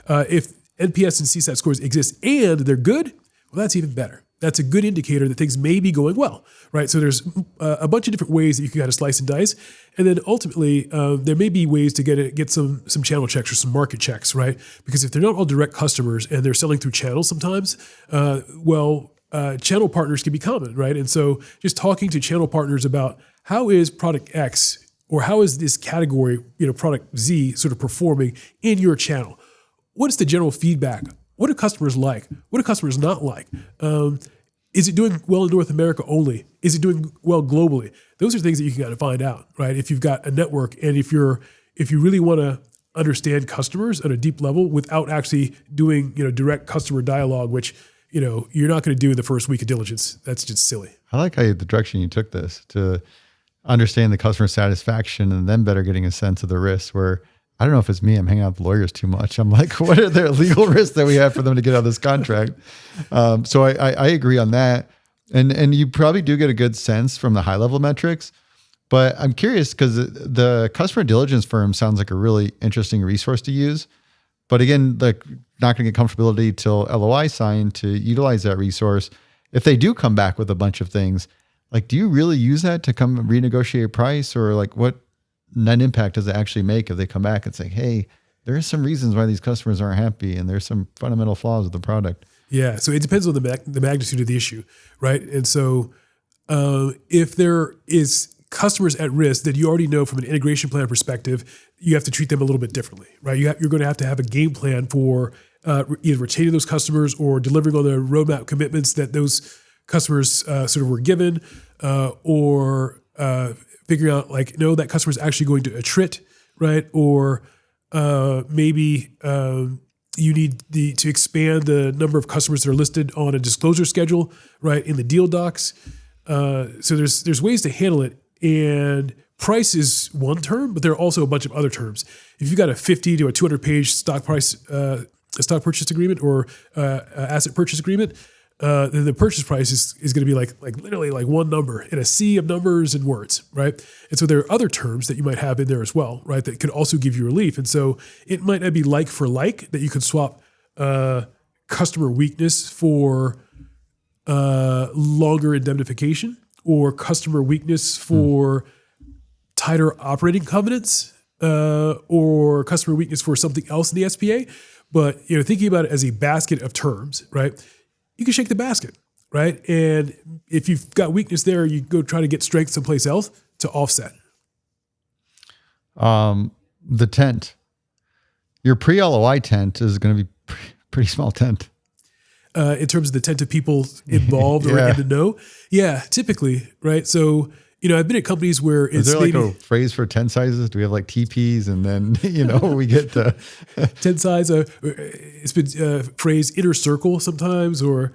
If NPS and CSAT scores exist and they're good, well, that's even better, that's a good indicator that things may be going well, right? So there's a bunch of different ways that you can kind of slice and dice. And then ultimately, there may be ways to get some channel checks or some market checks, right? Because if they're not all direct customers and they're selling through channels sometimes, channel partners can be common, right? And so just talking to channel partners about how is product X or how is this category, product Z sort of performing in your channel? What is the general feedback? What do customers like? What do customers not like? Is it doing well in North America only? Is it doing well globally? Those are things that you can kind of find out, right? If you've got a network and if you really want to understand customers at a deep level without actually doing, direct customer dialogue, which, you're not going to do the first week of diligence. That's just silly. I like the direction you took this to understand the customer satisfaction and then better getting a sense of the risks where I don't know if it's me, I'm hanging out with lawyers too much. I'm like, what are the legal risks that we have for them to get out of this contract? So I agree on that. And you probably do get a good sense from the high level metrics, but I'm curious because the customer diligence firm sounds like a really interesting resource to use. But again, like not going to get comfortability till LOI signed to utilize that resource. If they do come back with a bunch of things, like, do you really use that to come renegotiate price, or like what net impact does it actually make if they come back and say, hey, there's some reasons why these customers aren't happy and there's some fundamental flaws with the product? Yeah. So it depends on the magnitude of the issue, right? And so if there is customers at risk that you already know from an integration plan perspective, you have to treat them a little bit differently, right? You're going to have a game plan for either retaining those customers or delivering on the roadmap commitments that those customers sort of were given, or figuring out like, no, that customer is actually going to attrit, right? Or maybe you need to expand the number of customers that are listed on a disclosure schedule, right, in the deal docs. So there's ways to handle it, and price is one term, but there are also a bunch of other terms. If you've got a 50 to a 200 page stock purchase agreement or asset purchase agreement, then the purchase price is going to be like literally like one number in a sea of numbers and words, right? And so there are other terms that you might have in there as well, right, that could also give you relief. And so it might not be like for like that you could swap customer weakness for longer indemnification, or customer weakness for tighter operating covenants, or customer weakness for something else in the SPA. But thinking about it as a basket of terms, right? You can shake the basket, right? And if you've got weakness there, you go try to get strength someplace else to offset. The tent, your pre-LOI tent is going to be pretty small tent. In terms of the tent of people involved or in the know. Yeah, typically, right? So, I've been at companies where it's is there like a phrase for tent sizes? Do we have like TPs and then, we get to tent size? It's been phrased inner circle sometimes, or,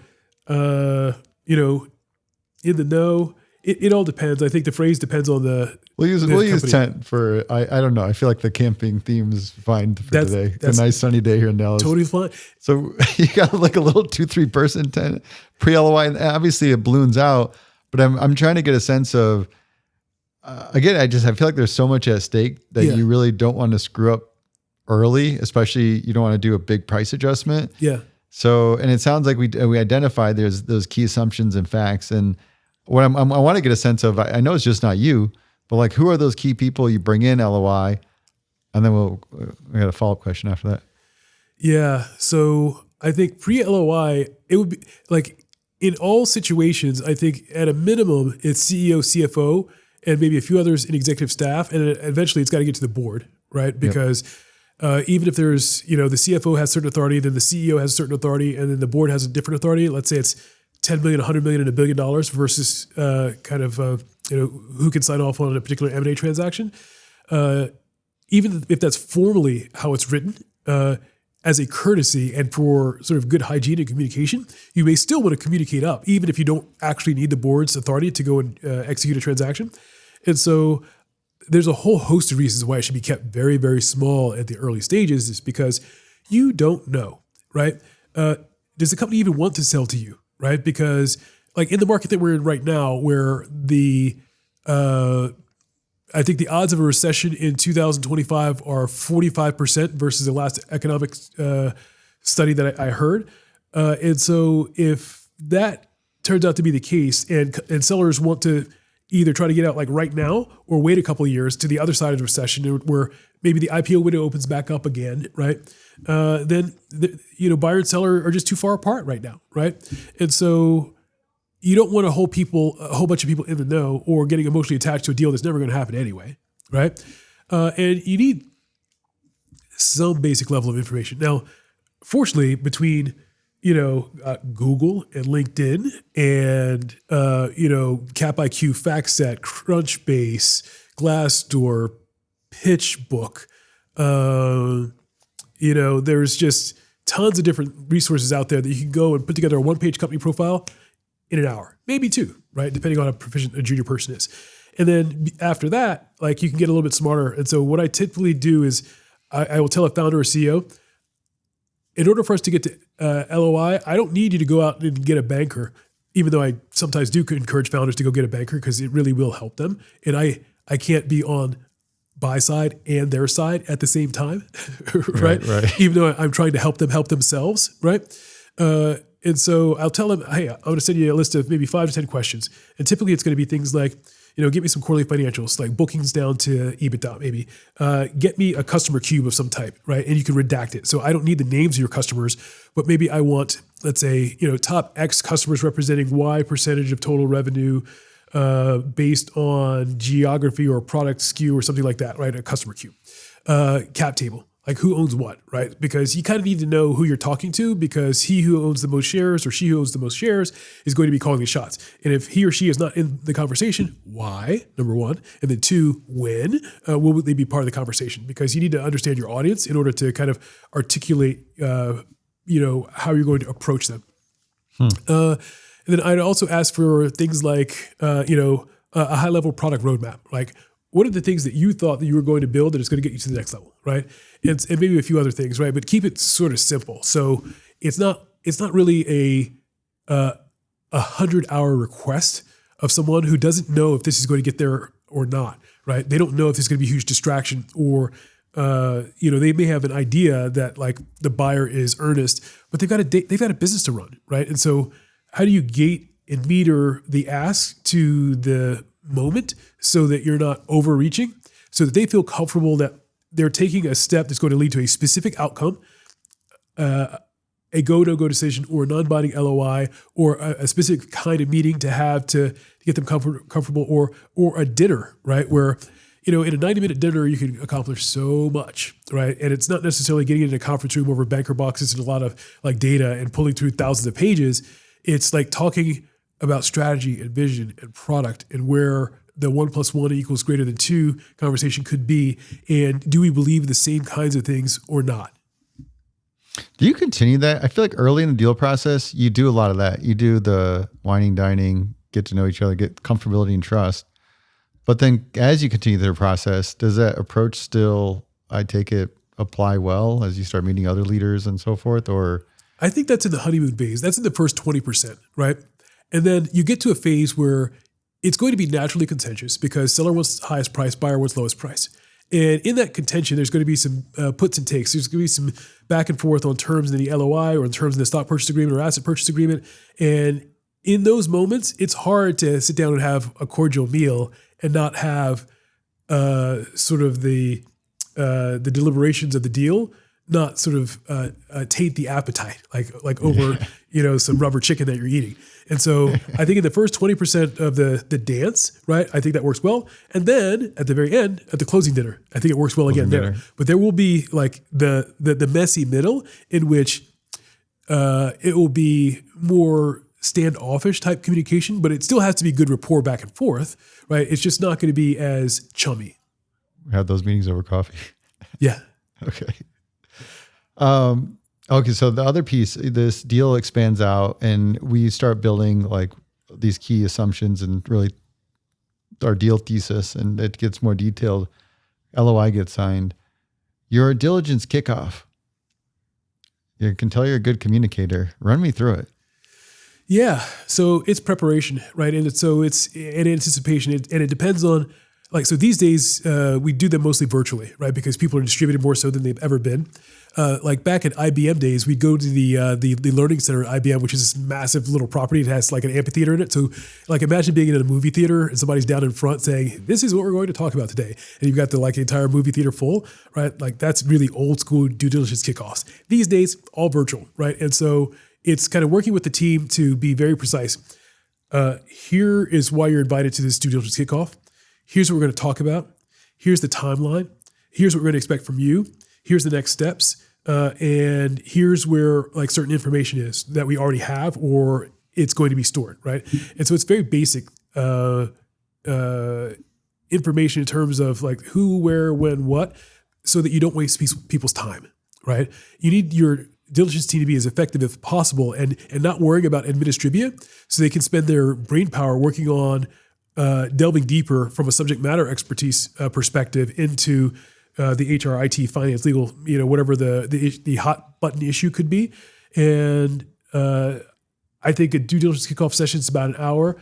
in the know. It all depends. I think the phrase depends on the. We'll use tent for, I don't know. I feel like the camping theme is fine for today. It's a nice sunny day here in Dallas. Totally fine. So you got like a little 2-3 person tent pre-LOI, and obviously it balloons out, but I'm trying to get a sense of, again, I feel like there's so much at stake that you really don't want to screw up early, especially you don't want to do a big price adjustment. Yeah. So, and it sounds like we identified there's those key assumptions and facts. And what I want to get a sense of, I know it's just not you, but like, who are those key people you bring in LOI? And then we got a follow-up question after that. Yeah. So I think pre-LOI, it would be like in all situations, I think at a minimum, it's CEO, CFO, and maybe a few others in executive staff. And eventually it's got to get to the board, right? Because even if there's, the CFO has certain authority, then the CEO has certain authority, and then the board has a different authority. Let's say it's 10 million, 100 million, and $1 billion versus who can sign off on a particular M&A transaction. Even if that's formally how it's written, as a courtesy and for sort of good hygiene and communication, you may still want to communicate up, even if you don't actually need the board's authority to go and execute a transaction. And so there's a whole host of reasons why it should be kept very, very small at the early stages, is because you don't know, right? Does the company even want to sell to you, right? Because like in the market that we're in right now, where I think the odds of a recession in 2025 are 45% versus the last economic study that I heard. And so if that turns out to be the case, and sellers want to either try to get out like right now or wait a couple of years to the other side of the recession where maybe the IPO window opens back up again, right? Then buyer and seller are just too far apart right now, right? And so you don't want a whole bunch of people in the know or getting emotionally attached to a deal that's never going to happen anyway, right? And you need some basic level of information. Now, fortunately, between Google and LinkedIn and, Cap IQ, FactSet, Crunchbase, Glassdoor, PitchBook, there's just tons of different resources out there that you can go and put together a one-page company profile in an hour, maybe two, right? Depending on how proficient a junior person is. And then after that, like you can get a little bit smarter. And so what I typically do is I will tell a founder or CEO, in order for us to get to LOI, I don't need you to go out and get a banker, even though I sometimes do encourage founders to go get a banker because it really will help them. And I can't be on buy side and their side at the same time, right? Even though I'm trying to help them help themselves, right? And so I'll tell them, hey, I'm going to send you a list of maybe 5 to 10 questions. And typically it's going to be things like, get me some quarterly financials, like bookings down to EBITDA, maybe. Get me a customer cube of some type, right? And you can redact it. So I don't need the names of your customers, but maybe I want, let's say, top X customers representing Y percentage of total revenue based on geography or product SKU or something like that, right? A customer cube. Cap table. Like who owns what, right? Because you kind of need to know who you're talking to because he who owns the most shares or she who owns the most shares is going to be calling the shots. And if he or she is not in the conversation, why, number one? And then 2, when will they be part of the conversation? Because you need to understand your audience in order to kind of articulate, how you're going to approach them. And then I'd also ask for things like, a high level product roadmap. Like, what are the things that you thought that you were going to build that is going to get you to the next level, right? And maybe a few other things, right? But keep it sort of simple. So it's not really a 100-hour request of someone who doesn't know if this is going to get there or not, right? They don't know if there's going to be a huge distraction or, they may have an idea that like the buyer is earnest, but they've got a business to run, right? And so how do you gate and meter the ask to the moment so that you're not overreaching, so that they feel comfortable that they're taking a step that's going to lead to a specific outcome, a go, no-go decision or a non-binding LOI or a specific kind of meeting to have to get them comfortable or a dinner, right? Where, in a 90-minute dinner, you can accomplish so much, right? And it's not necessarily getting into a conference room over banker boxes and a lot of like data and pulling through thousands of pages. It's like talking about strategy and vision and product and where the 1 + 1 = greater than 2 conversation could be. And do we believe the same kinds of things or not? Do you continue that? I feel like early in the deal process, you do a lot of that. You do the whining, dining, get to know each other, get comfortability and trust. But then as you continue the process, does that approach still, I take it, apply well as you start meeting other leaders and so forth? Or I think that's in the honeymoon phase. That's in the first 20%, right? And then you get to a phase where it's going to be naturally contentious because seller wants highest price, buyer wants lowest price. And in that contention, there's going to be some puts and takes. There's going to be some back and forth on terms in the LOI or in terms in the stock purchase agreement or asset purchase agreement. And in those moments, it's hard to sit down and have a cordial meal and not have sort of the deliberations of the deal not sort of taint the appetite, like over some rubber chicken that you're eating. And so I think in the first 20% of the dance, right, I think that works well. And then at the very end, at the closing dinner, I think it works well again there. But there will be like the messy middle in which it will be more standoffish type communication, but it still has to be good rapport back and forth, right? It's just not going to be as chummy. Have those meetings over coffee. Yeah. Okay. Okay. So the other piece, this deal expands out and we start building like these key assumptions and really our deal thesis, and it gets more detailed. LOI gets signed. Your diligence kickoff. You can tell you're a good communicator. Run me through it. Yeah. So it's preparation, right? And it's an anticipation, and it depends on like, so these days we do them mostly virtually, right? Because people are distributed more so than they've ever been. Like back at IBM days, we'd go to the learning center at IBM, which is this massive little property. It has like an amphitheater in it. So like imagine being in a movie theater and somebody's down in front saying, this is what we're going to talk about today. And you've got the entire movie theater full, right? Like that's really old school due diligence kickoffs. These days, all virtual, right? And so it's kind of working with the team to be very precise. Here is why you're invited to this due diligence kickoff. Here's what we're going to talk about. Here's the timeline. Here's what we're going to expect from you. Here's the next steps. And here's where like certain information is that we already have, or it's going to be stored, right? And so it's very basic information in terms of like who, where, when, what, so that you don't waste people's time, right? You need your diligence team to be as effective as possible and not worrying about administrivia, so they can spend their brain power working on delving deeper from a subject matter expertise perspective into the HR, IT, finance, legal, whatever the hot button issue could be. And I think a due diligence kickoff session is about an hour.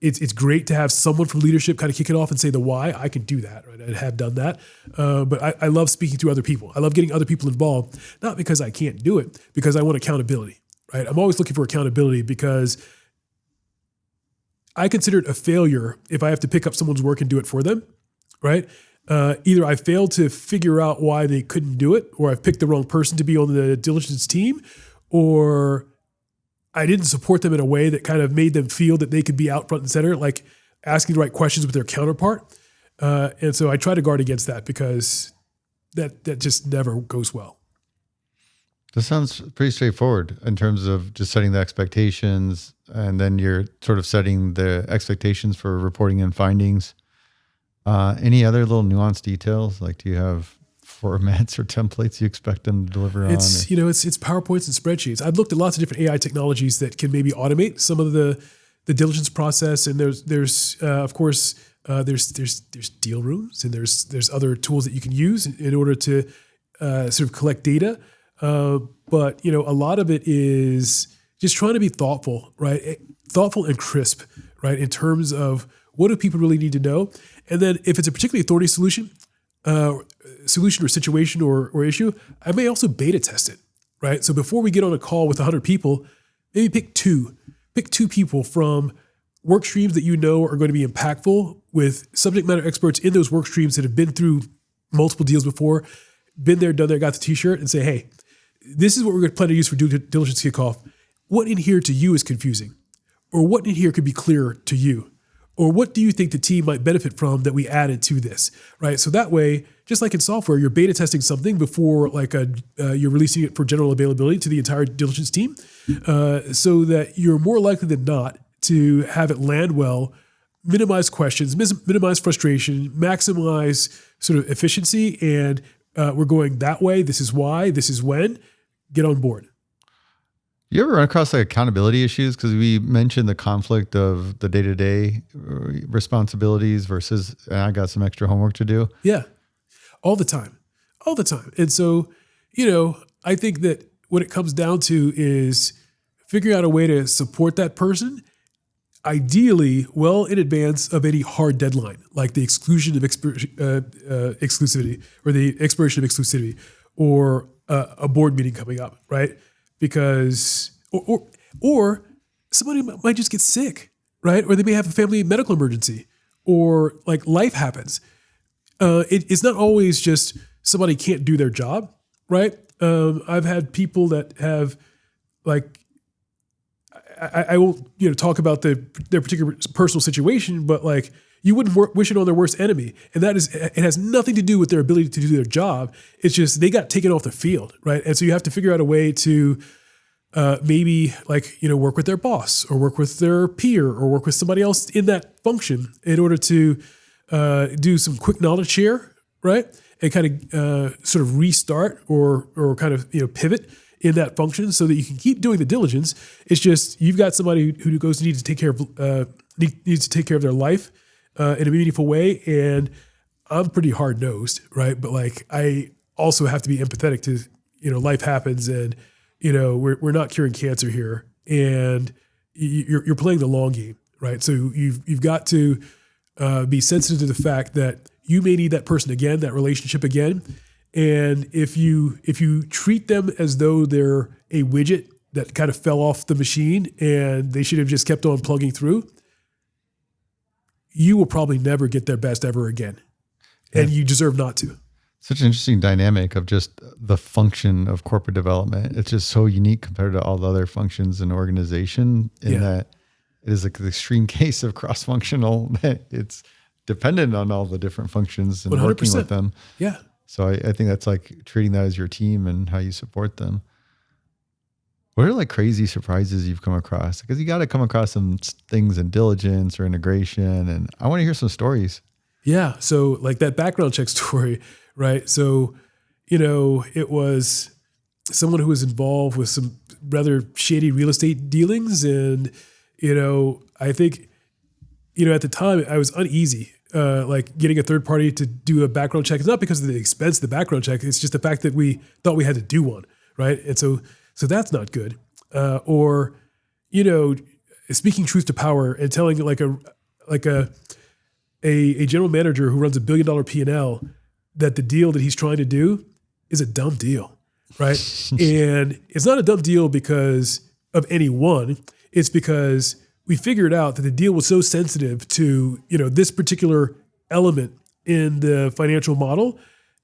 It's great to have someone from leadership kind of kick it off and say the why. I can do that, right? I have done that. But I love speaking to other people. I love getting other people involved, not because I can't do it, because I want accountability, right? I'm always looking for accountability because I consider it a failure if I have to pick up someone's work and do it for them, right? Either I failed to figure out why they couldn't do it, or I've picked the wrong person to be on the diligence team, or I didn't support them in a way that kind of made them feel that they could be out front and center, like asking the right questions with their counterpart. And so I try to guard against that because that just never goes well. This sounds pretty straightforward in terms of just setting the expectations, and then you're sort of setting the expectations for reporting and findings. Any other little nuanced details? Like, do you have formats or templates you expect them to deliver on? It's PowerPoints and spreadsheets. I've looked at lots of different AI technologies that can maybe automate some of the diligence process. And there's of course deal rooms, and there's other tools that you can use in order to sort of collect data. But a lot of it is just trying to be thoughtful, right? Thoughtful and crisp, right? In terms of what do people really need to know? And then if it's a particularly thorny solution or situation or issue, I may also beta test it, right? So before we get on a call with 100 people, maybe pick two people from work streams that are going to be impactful, with subject matter experts in those work streams that have been through multiple deals before, been there, done there, got the t-shirt, and say, hey, this is what we're going to plan to use for due diligence kickoff. What in here to you is confusing? Or what in here could be clearer to you? Or what do you think the team might benefit from that we added to this, right? So that way, just like in software, you're beta testing something before you're releasing it for general availability to the entire diligence team, so that you're more likely than not to have it land well, minimize questions, minimize frustration, maximize sort of efficiency, and we're going that way. This is why, this is when, get on board. You ever run across accountability issues? Because we mentioned the conflict of the day-to-day responsibilities versus I got some extra homework to do. Yeah, all the time. And so, I think that what it comes down to is figuring out a way to support that person, ideally well in advance of any hard deadline, like the exclusion of exclusivity, or the expiration of exclusivity, or a board meeting coming up, right? Because, or somebody might just get sick, right? Or they may have a family medical emergency, or like life happens. It's not always just somebody can't do their job, right? I've had people that have I won't talk about their particular personal situation, but like you wouldn't wish it on their worst enemy, and it has nothing to do with their ability to do their job. It's just they got taken off the field, right? And so you have to figure out a way to maybe work with their boss, or work with their peer, or work with somebody else in that function in order to do some quick knowledge share, right? And kind of sort of restart or kind of pivot in that function so that you can keep doing the diligence. It's just you've got somebody who needs to take care of their life in a meaningful way, and I'm pretty hard nosed, right? But I also have to be empathetic to life happens, and we're not curing cancer here, and you're playing the long game, right? So you've got to Be sensitive to the fact that you may need that person again, that relationship again. And if you treat them as though they're a widget that kind of fell off the machine and they should have just kept on plugging through, you will probably never get their best ever again. And you deserve not to. Such an interesting dynamic of just the function of corporate development. It's just so unique compared to all the other functions in organization in that it is like the extreme case of cross-functional. It's dependent on all the different functions and 100%. Working with them. Yeah. So I think that's like treating that as your team and how you support them. What are like crazy surprises you've come across? Because you got to come across some things in diligence or integration. And I want to hear some stories. Yeah. So like that background check story, right? So, it was someone who was involved with some rather shady real estate dealings. And, I think, at the time I was uneasy, like getting a third party to do a background check. It's not because of the expense of the background check. It's just the fact that we thought we had to do one. Right. And so that's not good. Or, speaking truth to power and telling like a general manager who runs $1 billion P&L that the deal that he's trying to do is a dumb deal, right? And it's not a dumb deal because of anyone. It's because we figured out that the deal was so sensitive to, this particular element in the financial model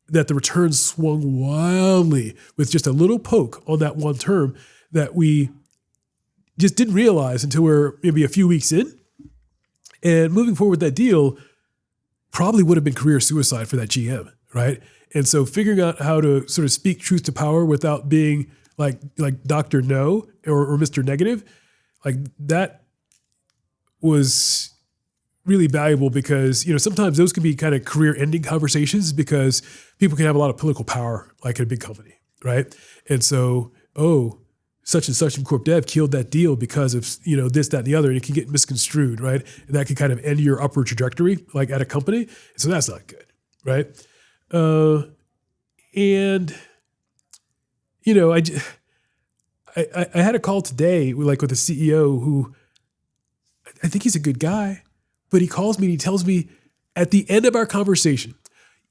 that the returns swung wildly with just a little poke on that one term that we just didn't realize until we're maybe a few weeks in. And moving forward, that deal probably would have been career suicide for that GM, right? And so figuring out how to sort of speak truth to power without being like Dr. No or Mr. Negative, like that was really valuable because, sometimes those can be kind of career-ending conversations because people can have a lot of political power, like in a big company, right? And so, such and such from Corp Dev killed that deal because of, this, that, and the other, and it can get misconstrued, right? And that can kind of end your upward trajectory, like at a company. So that's not good, right? I had a call today with the CEO who I think he's a good guy, but he calls me and he tells me at the end of our conversation,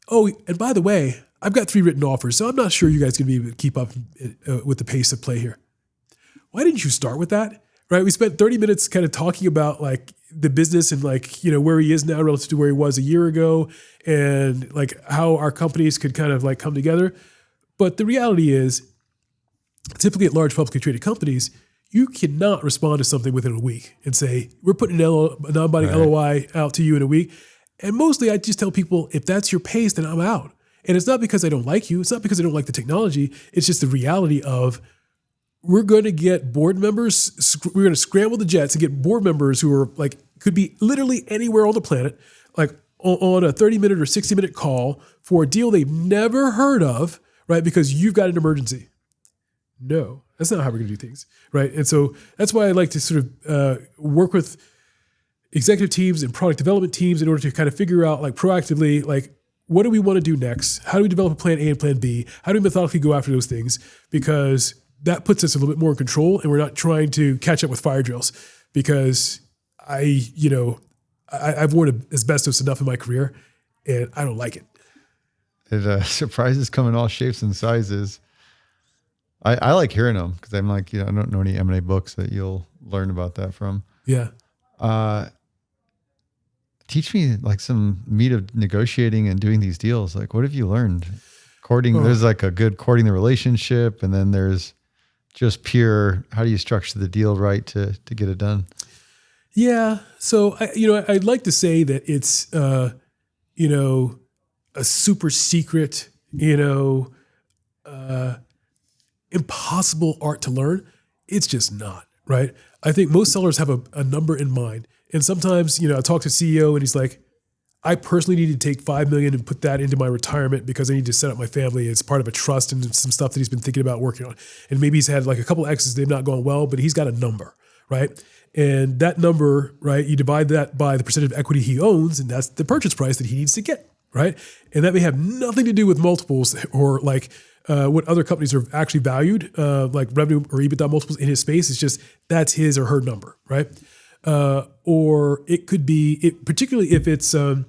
and by the way, I've got 3 written offers, so I'm not sure you guys can be able to keep up with the pace of play here. Why didn't you start with that? Right? We spent 30 minutes kind of talking about like the business and where he is now relative to where he was a year ago and like how our companies could kind of like come together. But the reality is typically at large publicly traded companies, you cannot respond to something within a week and say, we're putting a non-binding LOI out to you in a week. And mostly I just tell people, if that's your pace, then I'm out. And it's not because I don't like you. It's not because I don't like the technology. It's just the reality of we're going to get board members. We're going to scramble the jets and get board members who are like, could be literally anywhere on the planet, like on a 30-minute or 60-minute call for a deal they've never heard of, right? Because you've got an emergency. No, that's not how we're going to do things, right? And so that's why I like to sort of work with executive teams and product development teams in order to kind of figure out like proactively, like, what do we want to do next? How do we develop a plan A and plan B? How do we methodically go after those things? Because that puts us a little bit more in control and we're not trying to catch up with fire drills because I've worn asbestos enough in my career and I don't like it. Surprises come in all shapes and sizes. I like hearing them because I'm like, I don't know any M&A books that you'll learn about that from. Yeah. Teach me like some meat of negotiating and doing these deals. Like, what have you learned? Courting, there's like a good courting the relationship, and then there's just pure, how do you structure the deal right to get it done? Yeah. So, I'd like to say that it's, a super secret, impossible art to learn. It's just not, right? I think most sellers have a number in mind. And sometimes, I talk to CEO and he's like, I personally need to take $5 million and put that into my retirement because I need to set up my family. It's part of a trust and some stuff that he's been thinking about working on. And maybe he's had like a couple of exits, they've not gone well, but he's got a number, right? And that number, right, you divide that by the percentage of equity he owns, and that's the purchase price that he needs to get, right? And that may have nothing to do with multiples or like what other companies are actually valued, like revenue or EBITDA multiples in his space. It's just that's his or her number, right? or it could be, particularly if it's a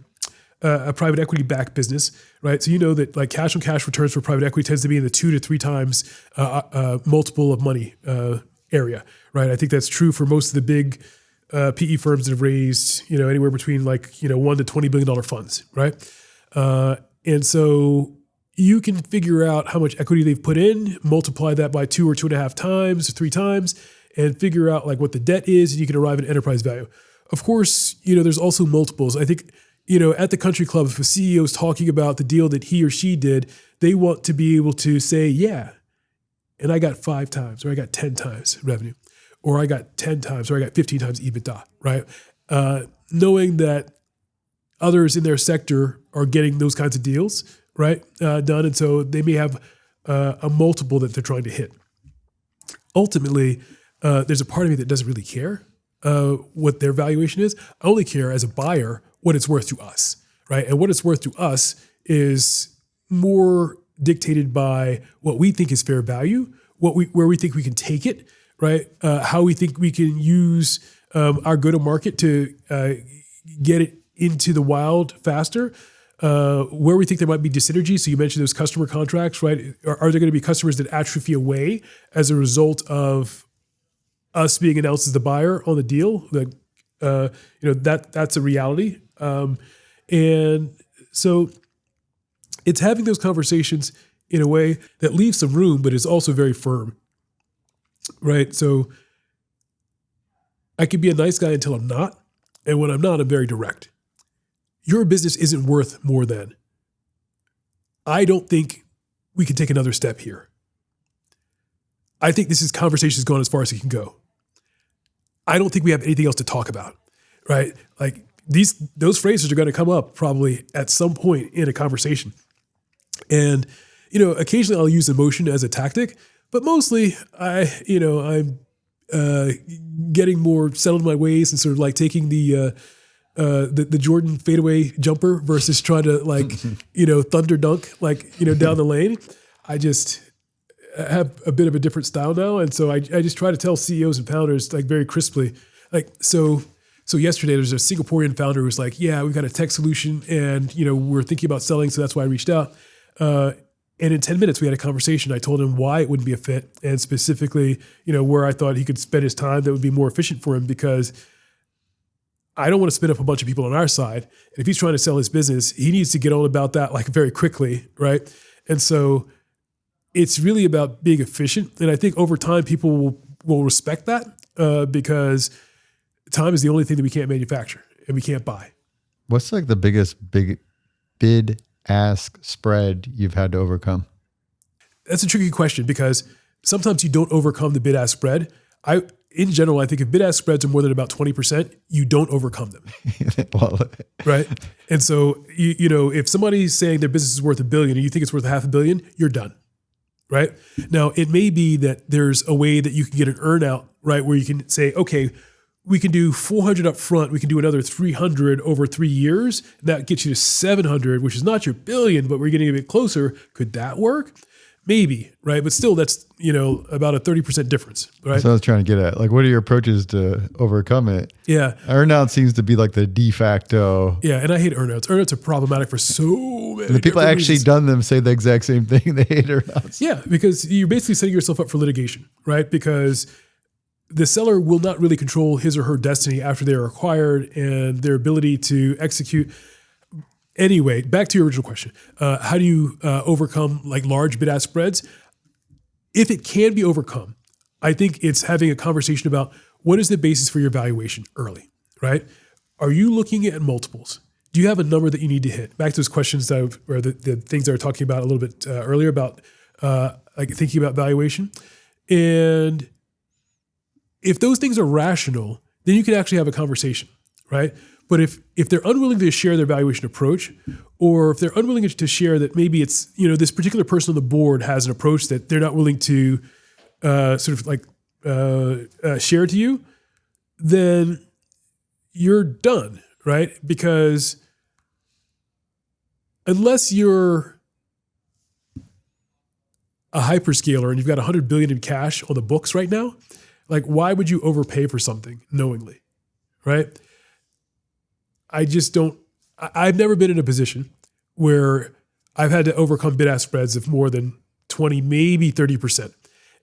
private equity backed business, right? So you know that like cash on cash returns for private equity tends to be in the 2 to 3 times multiple of money area, right? I think that's true for most of the big PE firms that have raised, anywhere between like, $1 to $20 billion funds, right? And so you can figure out how much equity they've put in, multiply that by 2 or 2.5 times, or 3 times, and figure out like what the debt is, and you can arrive at enterprise value. Of course, there's also multiples. I think, at the country club, if a CEO is talking about the deal that he or she did, they want to be able to say, yeah, and I got 5 times, or I got 10 times revenue, or I got 10 times, or I got 15 times EBITDA, right? Knowing that others in their sector are getting those kinds of deals, right, done, and so they may have a multiple that they're trying to hit. Ultimately, there's a part of me that doesn't really care what their valuation is. I only care as a buyer what it's worth to us, right? And what it's worth to us is more dictated by what we think is fair value, where we think we can take it, right? How we think we can use our go-to-market to get it into the wild faster, where we think there might be dyssynergy. So you mentioned those customer contracts, right? Are there going to be customers that atrophy away as a result of us being announced as the buyer on the deal? That's a reality. And so it's having those conversations in a way that leaves some room, but is also very firm, right? So I can be a nice guy until I'm not. And when I'm not, I'm very direct. Your business isn't worth more than. I don't think we can take another step here. I think this conversation has gone as far as it can go. I don't think we have anything else to talk about, right? Like those phrases are going to come up probably at some point in a conversation. And, occasionally I'll use emotion as a tactic, but mostly I'm getting more settled in my ways and sort of like taking the Jordan fadeaway jumper versus trying to thunder dunk, down the lane. I just have a bit of a different style now. And so I just try to tell CEOs and founders very crisply, so yesterday there's a Singaporean founder who was like, yeah, we've got a tech solution and, we're thinking about selling. So that's why I reached out. And in 10 minutes we had a conversation. I told him why it wouldn't be a fit and specifically, where I thought he could spend his time that would be more efficient for him, because I don't want to spin up a bunch of people on our side. And if he's trying to sell his business, he needs to get on about that very quickly, right? And so it's really about being efficient. And I think over time, people will respect that because time is the only thing that we can't manufacture and we can't buy. What's the biggest bid ask spread you've had to overcome? That's a tricky question because sometimes you don't overcome the bid ask spread. In general, I think if bid-ask spreads are more than about 20%, you don't overcome them, right? And so, if somebody's saying their business is worth $1 billion and you think it's worth $500 million, you're done, right? Now, it may be that there's a way that you can get an earnout, right, where you can say, okay, we can do 400 up front, we can do another 300 over 3 years, and that gets you to 700, which is not your billion, but we're getting a bit closer. Could that work? Maybe, right? But still, that's, about a 30% difference, right? So I was trying to get at, what are your approaches to overcome it? Yeah. Earnout seems to be the de facto. Yeah, and I hate earnouts. Earnouts are problematic for so many the people actually reasons. Done them say the exact same thing. They hate earnouts. Yeah, because you're basically setting yourself up for litigation, right? Because the seller will not really control his or her destiny after they're acquired and their ability to execute. Anyway, back to your original question. How do you overcome large bid-ask spreads? If it can be overcome, I think it's having a conversation about what is the basis for your valuation early, right? Are you looking at multiples? Do you have a number that you need to hit? Back to those questions or the things that I were talking about a little bit earlier about thinking about valuation. And if those things are rational, then you can actually have a conversation, right? But if they're unwilling to share their valuation approach, or if they're unwilling to share that maybe it's, this particular person on the board has an approach that they're not willing to share to you, then you're done, right? Because unless you're a hyperscaler and you've got $100 billion in cash on the books right now, why would you overpay for something knowingly? right? I've never been in a position where I've had to overcome bid-ask spreads of more than 20, maybe 30%.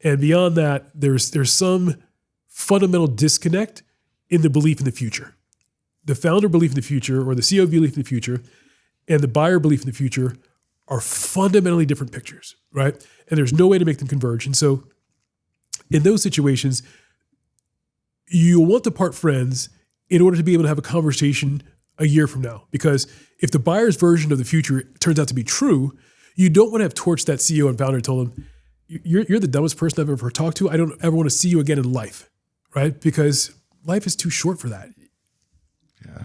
And beyond that, there's some fundamental disconnect in the belief in the future. The founder belief in the future, or the CEO belief in the future, and the buyer belief in the future are fundamentally different pictures, right? And there's no way to make them converge. And so in those situations, you want to part friends in order to be able to have a conversation a year from now. Because if the buyer's version of the future turns out to be true, you don't want to have torched that CEO and founder and told them, you're the dumbest person I've ever talked to. I don't ever want to see you again in life, right? Because life is too short for that. Yeah,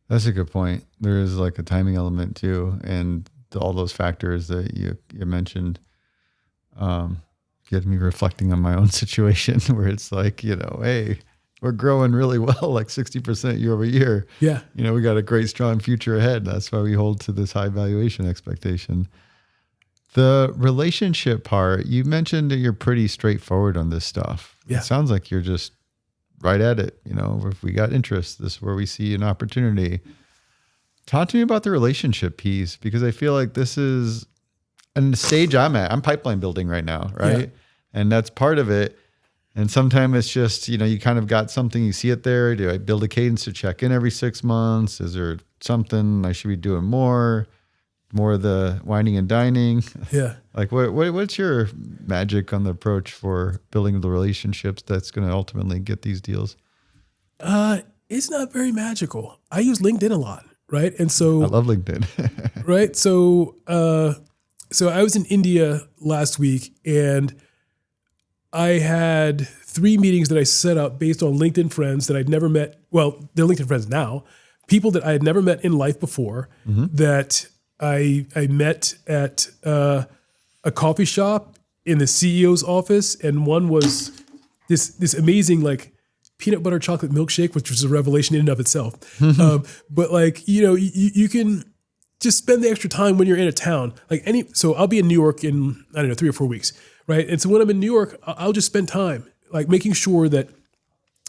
that's a good point. There is like a timing element too. And all those factors that you mentioned get me reflecting on my own situation where it's like, hey, we're growing really well, like 60% year over year. Yeah. We got a great, strong future ahead. That's why we hold to this high valuation expectation. The relationship part, you mentioned that you're pretty straightforward on this stuff. Yeah. It sounds like you're just right at it. If we got interest, this is where we see an opportunity. Talk to me about the relationship piece, because I feel like this is and the stage I'm at. I'm pipeline building right now, right? Yeah. And that's part of it. And sometimes it's just, you kind of got something, you see it there. Do I build a cadence to check in every 6 months? Is there something I should be doing more of the whining and dining? Yeah. Like what's your magic on the approach for building the relationships that's going to ultimately get these deals? It's not very magical. I use LinkedIn a lot, right? And so I love LinkedIn. right. So I was in India last week, and I had 3 meetings that I set up based on LinkedIn friends that I'd never met. Well, they're LinkedIn friends now, people that I had never met in life before, that I met at a coffee shop in the CEO's office. And one was this amazing, like, peanut butter chocolate milkshake, which was a revelation in and of itself. But like, you can just spend the extra time when you're in a town. So I'll be in New York in, 3 or 4 weeks. Right. And so when I'm in New York, I'll just spend time like making sure that,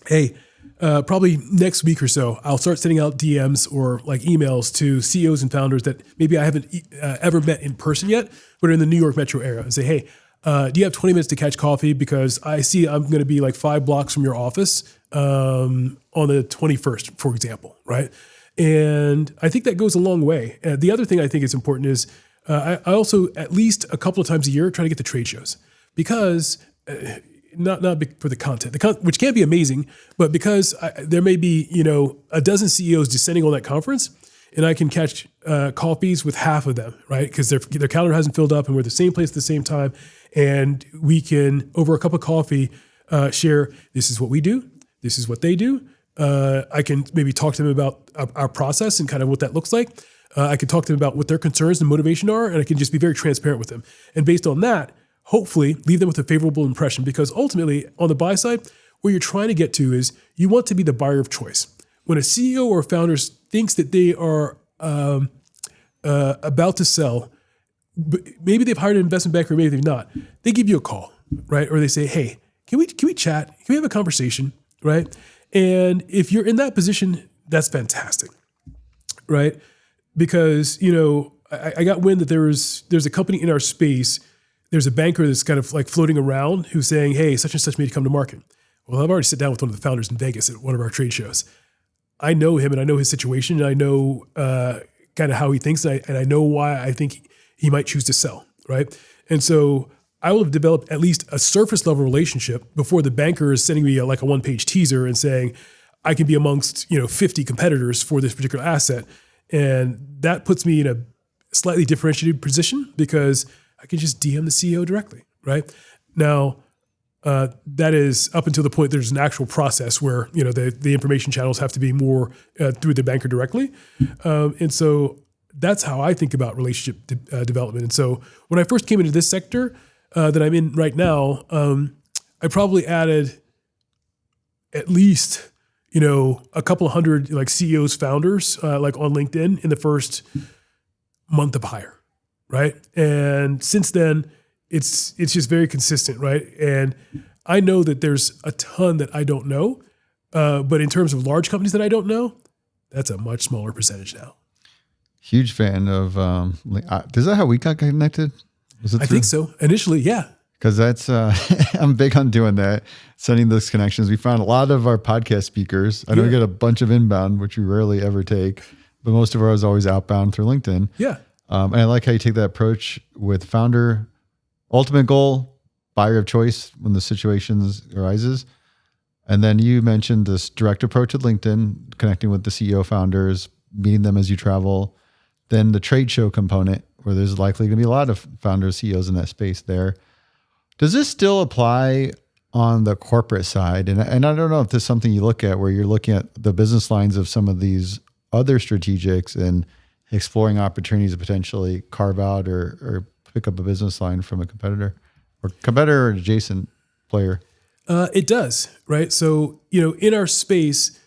hey, probably next week or so, I'll start sending out DMs or like emails to CEOs and founders that maybe I haven't ever met in person yet, but are in the New York metro area, and say, hey, do you have 20 minutes to catch coffee? Because I see I'm going to be like 5 blocks from your office on the 21st, for example. Right. And I think that goes a long way. The other thing I think is important is I also, at least a couple of times a year, try to get to trade shows. Because not for the content, which can be amazing, but because there may be, a dozen CEOs descending on that conference, and I can catch coffees with half of them, right? Because their calendar hasn't filled up, and we're at the same place at the same time, and we can, over a cup of coffee, share, this is what we do, this is what they do. I can maybe talk to them about our process and kind of what that looks like. I can talk to them about what their concerns and motivation are, and I can just be very transparent with them. And based on that, hopefully leave them with a favorable impression, because ultimately on the buy side, where you're trying to get to is you want to be the buyer of choice. When a CEO or a founder thinks that they are about to sell, maybe they've hired an investment banker, maybe they've not, they give you a call, right? Or they say, hey, can we chat? Can we have a conversation, right? And if you're in that position, that's fantastic, right? Because, I got wind that there's a company in our space. There's a banker that's kind of like floating around who's saying, hey, such and such may come to market. Well, I've already sat down with one of the founders in Vegas at one of our trade shows. I know him, and I know his situation, and I know kind of how he thinks, and I know why I think he might choose to sell, right? And so I will have developed at least a surface level relationship before the banker is sending me like a 1-page teaser and saying, I can be amongst 50 competitors for this particular asset. And that puts me in a slightly differentiated position, because I can just DM the CEO directly, right? Now, that is up until the point there's an actual process where, the information channels have to be more through the banker directly. And so that's how I think about relationship development. And so when I first came into this sector that I'm in right now, I probably added at least, a couple of hundred like CEOs, founders, like on LinkedIn in the first month of hire. Right. And since then, it's just very consistent. Right. And I know that there's a ton that I don't know. But in terms of large companies that I don't know, that's a much smaller percentage now. Huge fan of, is that how we got connected? I think so. Initially, yeah. Because that's, I'm big on doing that, sending those connections. We found a lot of our podcast speakers. I know we get a bunch of inbound, which we rarely ever take, but most of ours always outbound through LinkedIn. Yeah. And I like how you take that approach with founder, ultimate goal, buyer of choice when the situations arises. And then you mentioned this direct approach with LinkedIn, connecting with the CEO founders, meeting them as you travel. Then the trade show component, where there's likely going to be a lot of founders, CEOs in that space there. Does this still apply on the corporate side? And I don't know if this is something you look at where you're looking at the business lines of some of these other strategics and exploring opportunities to potentially carve out or pick up a business line from a competitor or adjacent player. It does, right? So, in our space,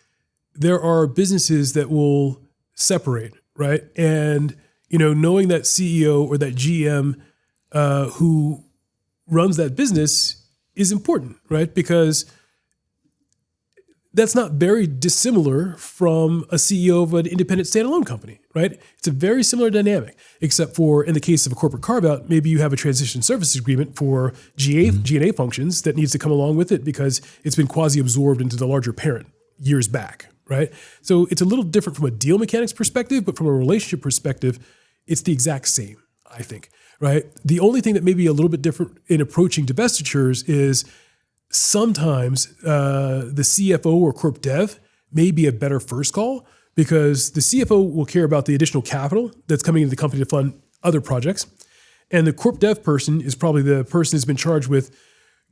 there are businesses that will separate, right? And, knowing that CEO or that GM who runs that business is important, right? Because that's not very dissimilar from a CEO of an independent standalone company, right? It's a very similar dynamic, except for in the case of a corporate carve-out, maybe you have a transition services agreement for G&A functions that needs to come along with it because it's been quasi-absorbed into the larger parent years back, right? So it's a little different from a deal mechanics perspective, but from a relationship perspective, it's the exact same, I think, right? The only thing that may be a little bit different in approaching divestitures is sometimes the CFO or corp dev may be a better first call because the CFO will care about the additional capital that's coming into the company to fund other projects. And the corp dev person is probably the person who's been charged with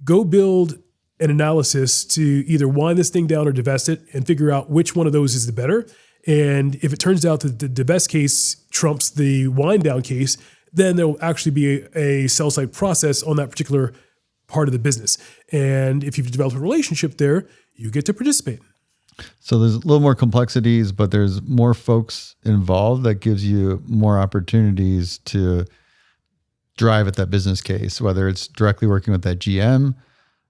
go build an analysis to either wind this thing down or divest it and figure out which one of those is the better. And if it turns out that the divest case trumps the wind down case, then there will actually be a sell side process on that particular part of the business. And if you've developed a relationship there, you get to participate. So there's a little more complexities, but there's more folks involved that gives you more opportunities to drive at that business case, whether it's directly working with that GM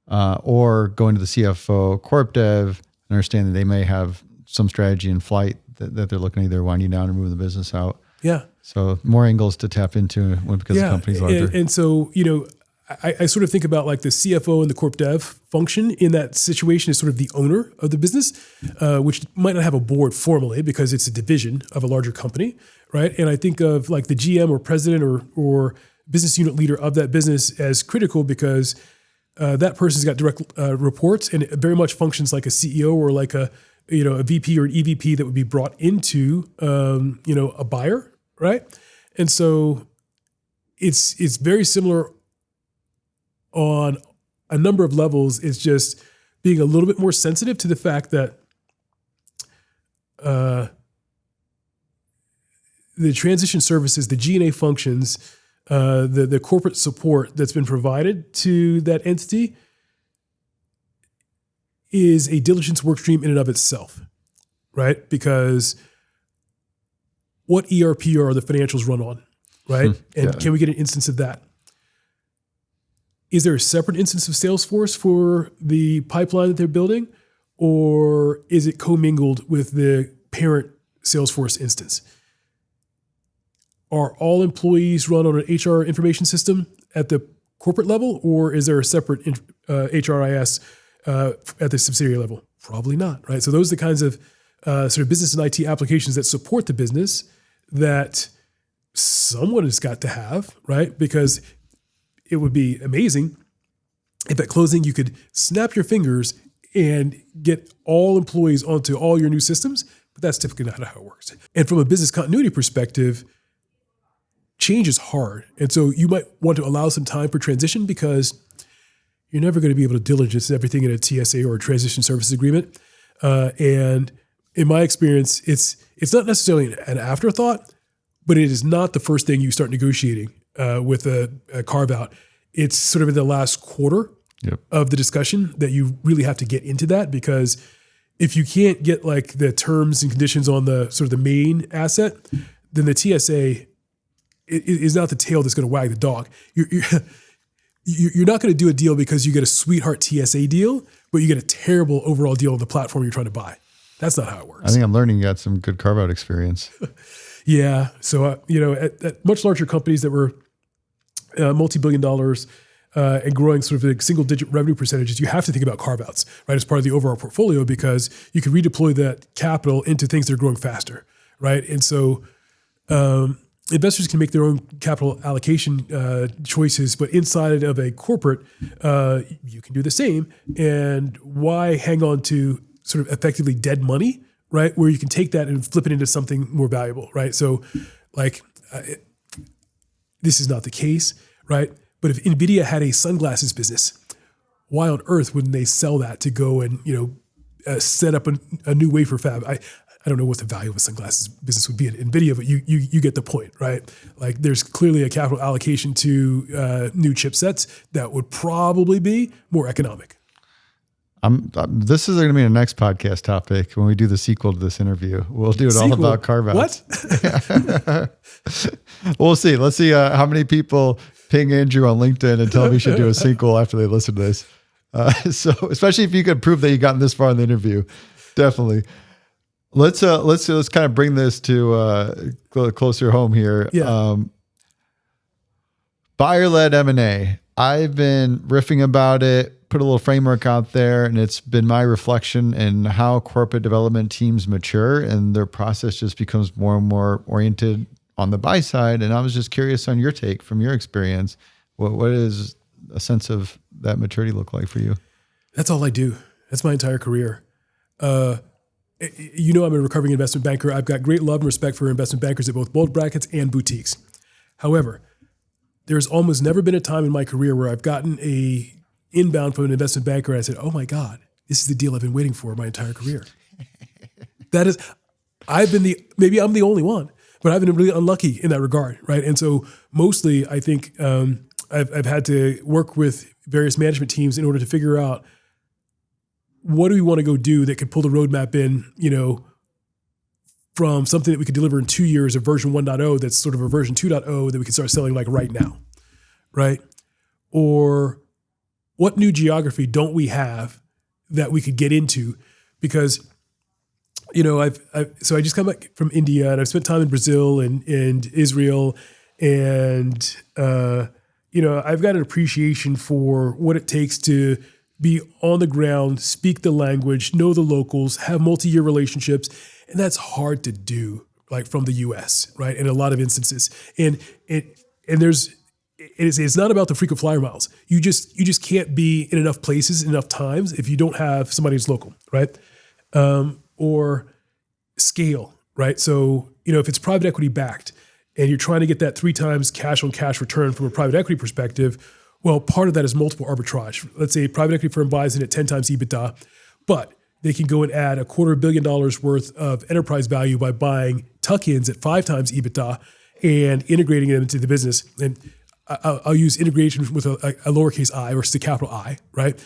or going to the CFO, corp dev, and understanding they may have some strategy in flight that they're looking at either winding down or moving the business out. Yeah. So more angles to tap into because the company's larger. And so, I sort of think about like the CFO and the corp dev function in that situation is sort of the owner of the business, which might not have a board formally because it's a division of a larger company, right? And I think of like the GM or president or business unit leader of that business as critical because that person's got direct reports and it very much functions like a CEO or like a VP or an EVP that would be brought into a buyer, right? And so it's very similar on a number of levels. It's just being a little bit more sensitive to the fact that the transition services, the G&A functions, the corporate support that's been provided to that entity is a diligence work stream in and of itself, right? Because what ERP are the financials run on, right? And can we get an instance of that? Is there a separate instance of Salesforce for the pipeline that they're building? Or is it commingled with the parent Salesforce instance? Are all employees run on an HR information system at the corporate level? Or is there a separate HRIS at the subsidiary level? Probably not, right? So those are the kinds of sort of business and IT applications that support the business that someone has got to have, right? Because it would be amazing if at closing you could snap your fingers and get all employees onto all your new systems, but that's typically not how it works. And from a business continuity perspective, change is hard. And so you might want to allow some time for transition because you're never going to be able to diligence everything in a TSA or a transition services agreement. And in my experience, it's not necessarily an afterthought, but it is not the first thing you start negotiating with a carve out. It's sort of in the last quarter of the discussion that you really have to get into that, because if you can't get like the terms and conditions on the sort of the main asset, then the TSA is not the tail that's going to wag the dog. You're not going to do a deal because you get a sweetheart TSA deal, but you get a terrible overall deal on the platform you're trying to buy. That's not how it works. I think I'm learning you got some good carve-out experience. Yeah. So, at much larger companies that were multi-billion dollars and growing sort of like single-digit revenue percentages, you have to think about carve-outs, right, as part of the overall portfolio, because you can redeploy that capital into things that are growing faster, right? And so investors can make their own capital allocation choices, but inside of a corporate, you can do the same. And why hang on to sort of effectively dead money, right? Where you can take that and flip it into something more valuable, right? So this is not the case, right? But if NVIDIA had a sunglasses business, why on earth wouldn't they sell that to go and, set up a new wafer fab? I don't know what the value of a sunglasses business would be at NVIDIA, but you get the point, right? Like there's clearly a capital allocation to new chipsets that would probably be more economic. This is going to be the next podcast topic when we do the sequel to this interview. We'll do it all about carve-outs. What? We'll see. Let's see how many people ping Andrew on LinkedIn and tell him he should do a sequel after they listen to this. So especially if you could prove that you gotten this far in the interview, definitely. Let's kind of bring this to closer home here. Yeah. Buyer-led M&A. I've been riffing about it, put a little framework out there, and it's been my reflection in how corporate development teams mature and their process just becomes more and more oriented on the buy side. And I was just curious on your take from your experience. What is a sense of that maturity look like for you? That's all I do. That's my entire career. I'm a recovering investment banker. I've got great love and respect for investment bankers at both bulge brackets and boutiques. However, there's almost never been a time in my career where I've gotten a inbound from an investment banker and I said, oh my God, this is the deal I've been waiting for my entire career. Maybe I'm the only one, but I've been really unlucky in that regard, right? And so mostly I think I've had to work with various management teams in order to figure out what do we want to go do that could pull the roadmap in, from something that we could deliver in 2 years of version 1.0 that's sort of a version 2.0 that we can start selling like right now, right? Or what new geography don't we have that we could get into? Because, so I just come back from India and I've spent time in Brazil and Israel and, I've got an appreciation for what it takes to be on the ground, speak the language, know the locals, have multi-year relationships. And that's hard to do, like from the US, right? In a lot of instances. And it's not about the frequent flyer miles. You just can't be in enough places, enough times if you don't have somebody who's local, right? Or scale, right? So, if it's private equity backed and you're trying to get that 3 times cash on cash return from a private equity perspective, well, part of that is multiple arbitrage. Let's say a private equity firm buys in at 10 times EBITDA, but they can go and add $250 million worth of enterprise value by buying tuck-ins at 5 times EBITDA and integrating them into the business. And I'll use integration with a lowercase I versus a capital I, right?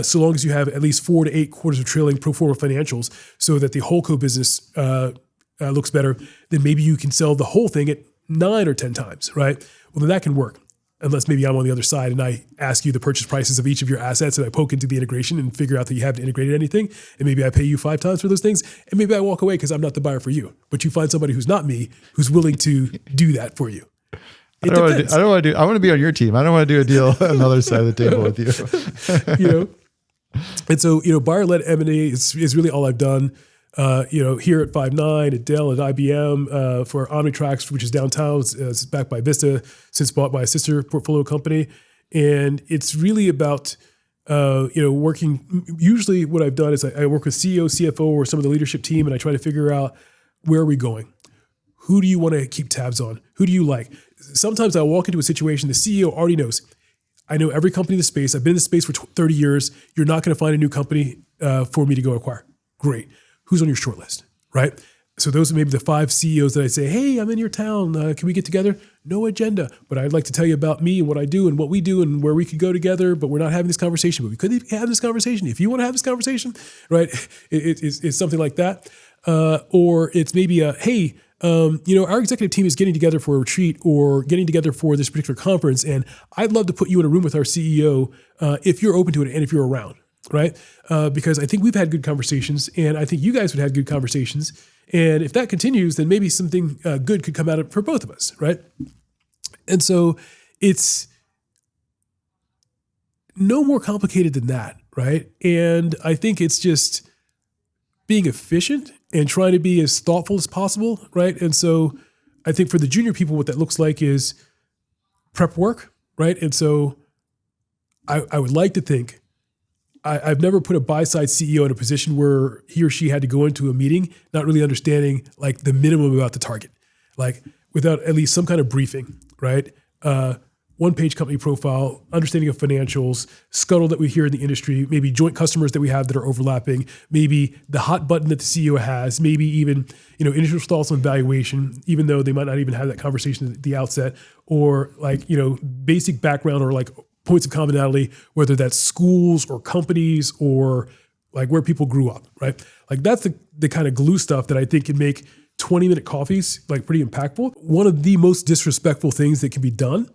So long as you have at least 4 to 8 quarters of trailing pro forma financials so that the holdco business looks better, then maybe you can sell the whole thing at 9 or 10 times, right? Well, then that can work. Unless maybe I'm on the other side and I ask you the purchase prices of each of your assets and I poke into the integration and figure out that you haven't integrated anything. And maybe I pay you 5 times for those things. And maybe I walk away because I'm not the buyer for you. But you find somebody who's not me, who's willing to do that for you. I want to be on your team. I don't want to do a deal on the other side of the table with you. And so, buyer-led M&A is really all I've done. Here at FIVN, at Dell, at IBM, for Omnitrax, which is downtown. It's backed by Vista, since bought by a sister portfolio company. And it's really about, working. Usually what I've done is I work with CEO, CFO, or some of the leadership team, and I try to figure out where are we going? Who do you want to keep tabs on? Who do you like? Sometimes I walk into a situation, the CEO already knows. I know every company in the space. I've been in the space for 30 years. You're not going to find a new company for me to go acquire. Great. Who's on your short list, right? So those are maybe the 5 CEOs that I say, hey, I'm in your town. Can we get together? No agenda, but I'd like to tell you about me and what I do and what we do and where we could go together, but we're not having this conversation, but we could have this conversation. If you want to have this conversation, right? It's something like that. Or it's maybe hey, our executive team is getting together for a retreat or getting together for this particular conference. And I'd love to put you in a room with our CEO if you're open to it and if you're around. right? Because I think we've had good conversations, and I think you guys would have good conversations. And if that continues, then maybe something good could come out of it for both of us, right? And so it's no more complicated than that, right? And I think it's just being efficient and trying to be as thoughtful as possible, right? And so I think for the junior people, what that looks like is prep work, right? And so I would like to think, I've never put a buy-side CEO in a position where he or she had to go into a meeting not really understanding like the minimum about the target, like without at least some kind of briefing, right? One-page company profile, understanding of financials, scuttle that we hear in the industry, maybe joint customers that we have that are overlapping, maybe the hot button that the CEO has, maybe even initial thoughts on valuation, even though they might not even have that conversation at the outset, or like basic background or like points of commonality, whether that's schools or companies or like where people grew up, right? Like that's the kind of glue stuff that I think can make 20-minute coffees like pretty impactful. One of the most disrespectful things that can be done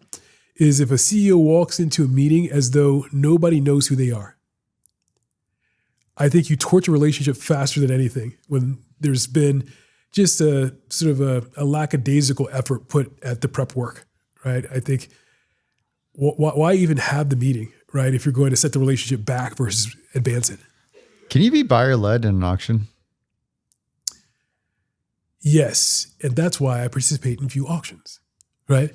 is if a CEO walks into a meeting as though nobody knows who they are. I think you torture a relationship faster than anything when there's been just a sort of a lackadaisical effort put at the prep work, right? I think why even have the meeting, right? If you're going to set the relationship back versus advance it. Can you be buyer-led in an auction? Yes. And that's why I participate in few auctions, right?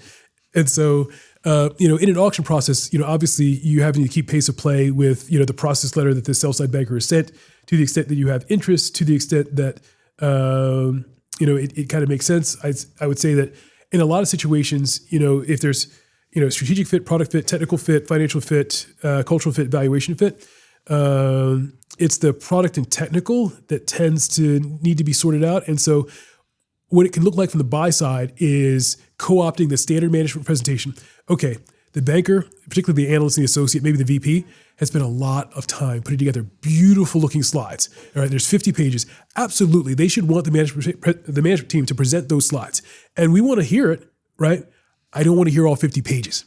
And so, in an auction process, obviously you having to keep pace of play with, the process letter that the sell-side banker has sent, to the extent that you have interest, to the extent that, it kind of makes sense. I would say that in a lot of situations, if there's, strategic fit, product fit, technical fit, financial fit, cultural fit, valuation fit, it's the product and technical that tends to need to be sorted out. And so what it can look like from the buy side is co-opting the standard management presentation. Okay, the banker, particularly the analyst and the associate, maybe the VP, has spent a lot of time putting together beautiful looking slides. All right, there's 50 pages. Absolutely, they should want the management team to present those slides. And we want to hear it, right? I don't want to hear all 50 pages.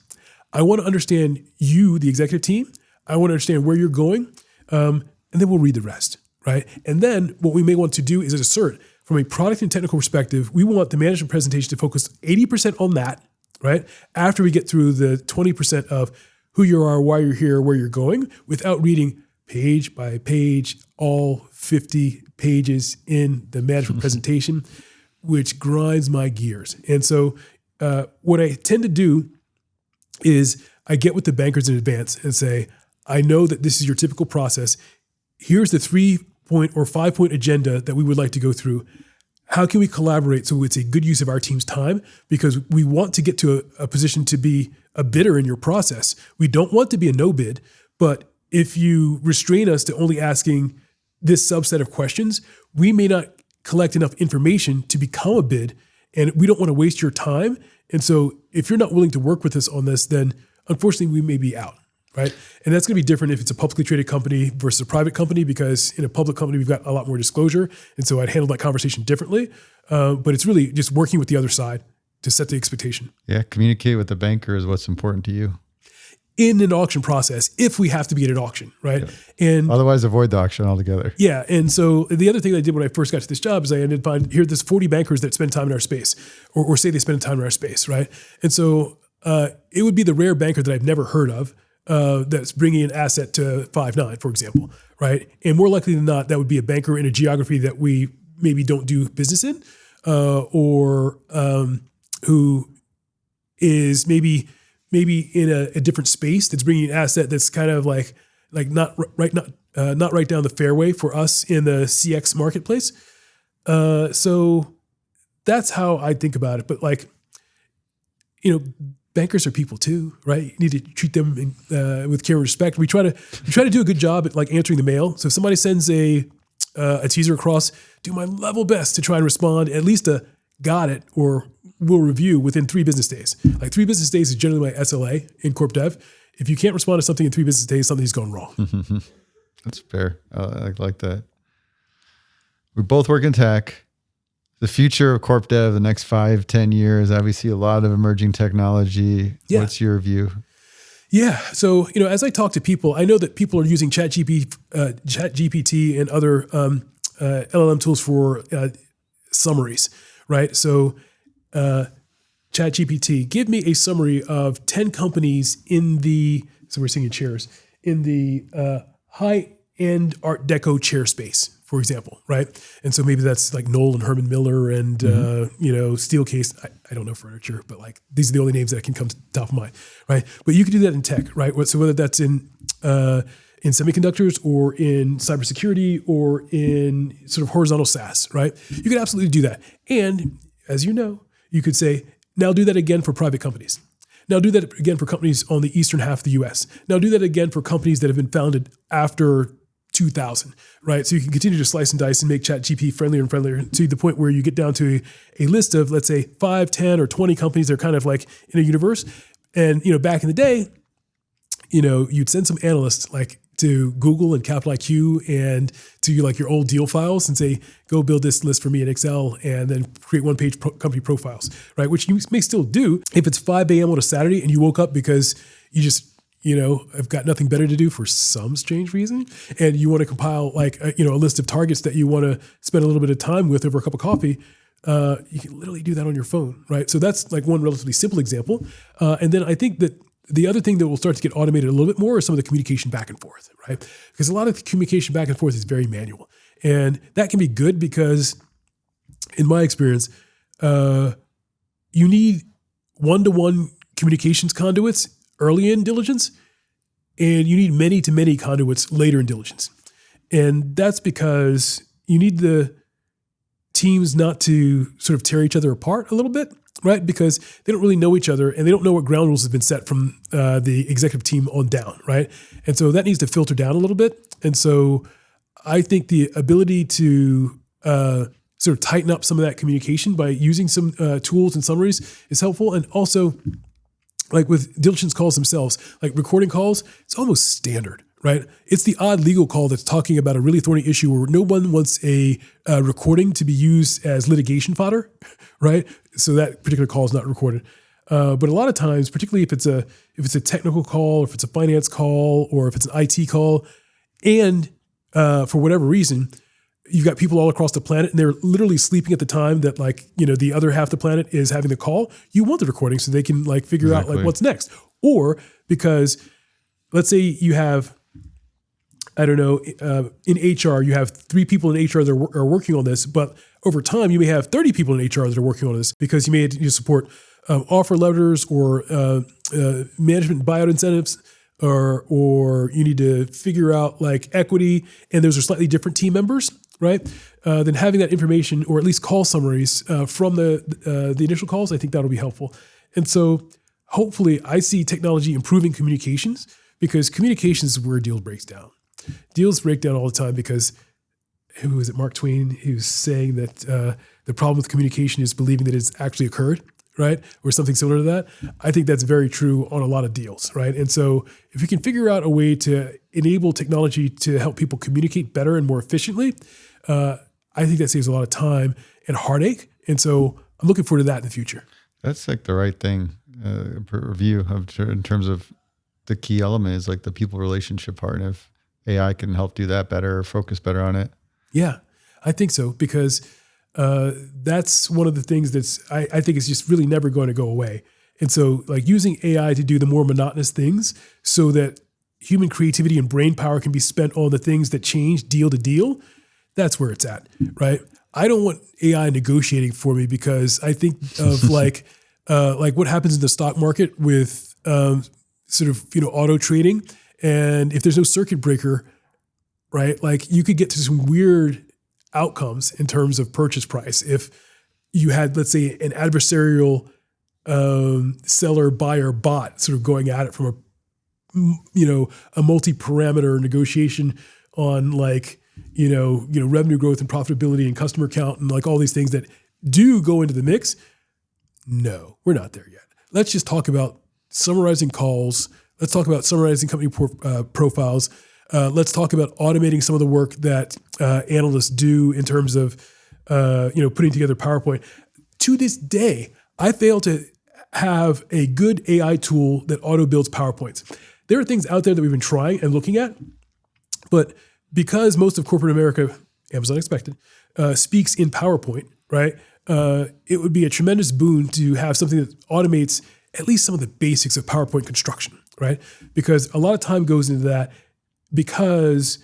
I want to understand you, the executive team. I want to understand where you're going. And then we'll read the rest, right? And then what we may want to do is assert from a product and technical perspective, we want the management presentation to focus 80% on that, right? After we get through the 20% of who you are, why you're here, where you're going, without reading page by page, all 50 pages in the management presentation, which grinds my gears. And so what I tend to do is I get with the bankers in advance and say, I know that this is your typical process. Here's the 3-point or 5-point agenda that we would like to go through. How can we collaborate so it's a good use of our team's time? Because we want to get to a position to be a bidder in your process. We don't want to be a no bid, but if you restrain us to only asking this subset of questions, we may not collect enough information to become a bid, and we don't want to waste your time. And so if you're not willing to work with us on this, then unfortunately we may be out. Right. And that's going to be different if it's a publicly traded company versus a private company, because in a public company, we've got a lot more disclosure. And so I'd handle that conversation differently. But it's really just working with the other side to set the expectation. Yeah. Communicate with the banker is what's important to you. In an auction process, if we have to be at an auction, right? Yeah. And otherwise avoid the auction altogether. Yeah. And so the other thing I did when I first got to this job is I ended up here there's 40 bankers that spend time in our space or say they spend time in our space, right? And so it would be the rare banker that I've never heard of that's bringing an asset to FIVN, for example, right? And more likely than not, that would be a banker in a geography that we maybe don't do business in, or who is maybe in a different space that's bringing an asset that's kind of like not right down the fairway for us in the CX marketplace. So that's how I think about it. But bankers are people too, right? You need to treat them with care and respect. We try to do a good job at answering the mail. So if somebody sends a teaser across, do my level best to try and respond at least got it or will review within 3 business days. 3 business days is generally my SLA in corp dev. If you can't respond to something in 3 business days, something's gone wrong. That's fair. I like that. We both work in tech. The future of corp dev, the next 5-10 years, obviously a lot of emerging technology. Yeah. What's your view? Yeah. So, as I talk to people, I know that people are using ChatGPT and other LLM tools for summaries, right? So, ChatGPT, give me a summary of 10 companies so we're singing chairs, in the high-end Art Deco chair space, for example, right? And so maybe that's like Knoll and Herman Miller and, Steelcase. I don't know furniture, but like these are the only names that can come to the top of mind, right? But you can do that in tech, right? So whether that's in semiconductors or in cybersecurity or in sort of horizontal SaaS, right? You could absolutely do that. And as you know, you could say, now do that again for private companies. Now do that again for companies on the eastern half of the US. Now do that again for companies that have been founded after 2000, right? So you can continue to slice and dice and make ChatGPT friendlier and friendlier to the point where you get down to a list of, let's say, 5, 10, or 20 companies that are kind of like in a universe. And, back in the day, you'd send some analysts like to Google and Capital IQ and to like your old deal files and say, go build this list for me in Excel and then create one-page company profiles, right? Which you may still do if it's 5 a.m. on a Saturday and you woke up because you just, have got nothing better to do for some strange reason. And you want to compile like, a list of targets that you want to spend a little bit of time with over a cup of coffee. You can literally do that on your phone, right? So that's like one relatively simple example. And then I think that the other thing that will start to get automated a little bit more is some of the communication back and forth, right? Because a lot of the communication back and forth is very manual. And that can be good because, in my experience, you need one-to-one communications conduits early in diligence, and you need many-to-many conduits later in diligence. And that's because you need the teams not to sort of tear each other apart a little bit, right? Because they don't really know each other and they don't know what ground rules have been set from the executive team on down, right? And so that needs to filter down a little bit. And so I think the ability to sort of tighten up some of that communication by using some tools and summaries is helpful. And also, like with diligence calls themselves, like recording calls, it's almost standard, right? It's the odd legal call that's talking about a really thorny issue where no one wants a recording to be used as litigation fodder, right? So that particular call is not recorded. But a lot of times, particularly if it's a technical call, or if it's a finance call, or if it's an IT call, and for whatever reason, you've got people all across the planet and they're literally sleeping at the time that the other half of the planet is having the call, you want the recording so they can figure out what's next. Or because let's say you have, in HR, you have 3 people in HR that are working on this, but over time you may have 30 people in HR that are working on this because you may support offer letters or management buyout incentives, or you need to figure out equity, and those are slightly different team members, right? Then having that information, or at least call summaries from the initial calls, I think that'll be helpful. And so hopefully I see technology improving communications, because communications is where deals breaks down. Deals break down all the time because, who was it, Mark Twain, who's saying that the problem with communication is believing that it's actually occurred, right? Or something similar to that. I think that's very true on a lot of deals, right? And so if we can figure out a way to enable technology to help people communicate better and more efficiently, I think that saves a lot of time and heartache. And so I'm looking forward to that in the future. That's the right thing, review in terms of the key element is the people relationship part. And if AI can help do that better or focus better on it. Yeah, I think so, because that's one of the things I think is just really never going to go away. And so using AI to do the more monotonous things so that human creativity and brain power can be spent on the things that change deal to deal, that's where it's at, right? I don't want AI negotiating for me, because I think of like what happens in the stock market with auto trading. And if there's no circuit breaker, right, you could get to some weird outcomes in terms of purchase price. If you had, let's say, an adversarial seller, buyer, bot sort of going at it from a multi-parameter negotiation on revenue growth and profitability and customer count and all these things that do go into the mix. No, we're not there yet. Let's just talk about summarizing calls. Let's talk about summarizing company profiles. Let's talk about automating some of the work that analysts do in terms of putting together PowerPoint. To this day, I fail to have a good AI tool that auto builds PowerPoints. There are things out there that we've been trying and looking at, but because most of corporate America, Amazon expected, speaks in PowerPoint, right? It would be a tremendous boon to have something that automates at least some of the basics of PowerPoint construction, right? Because a lot of time goes into that, because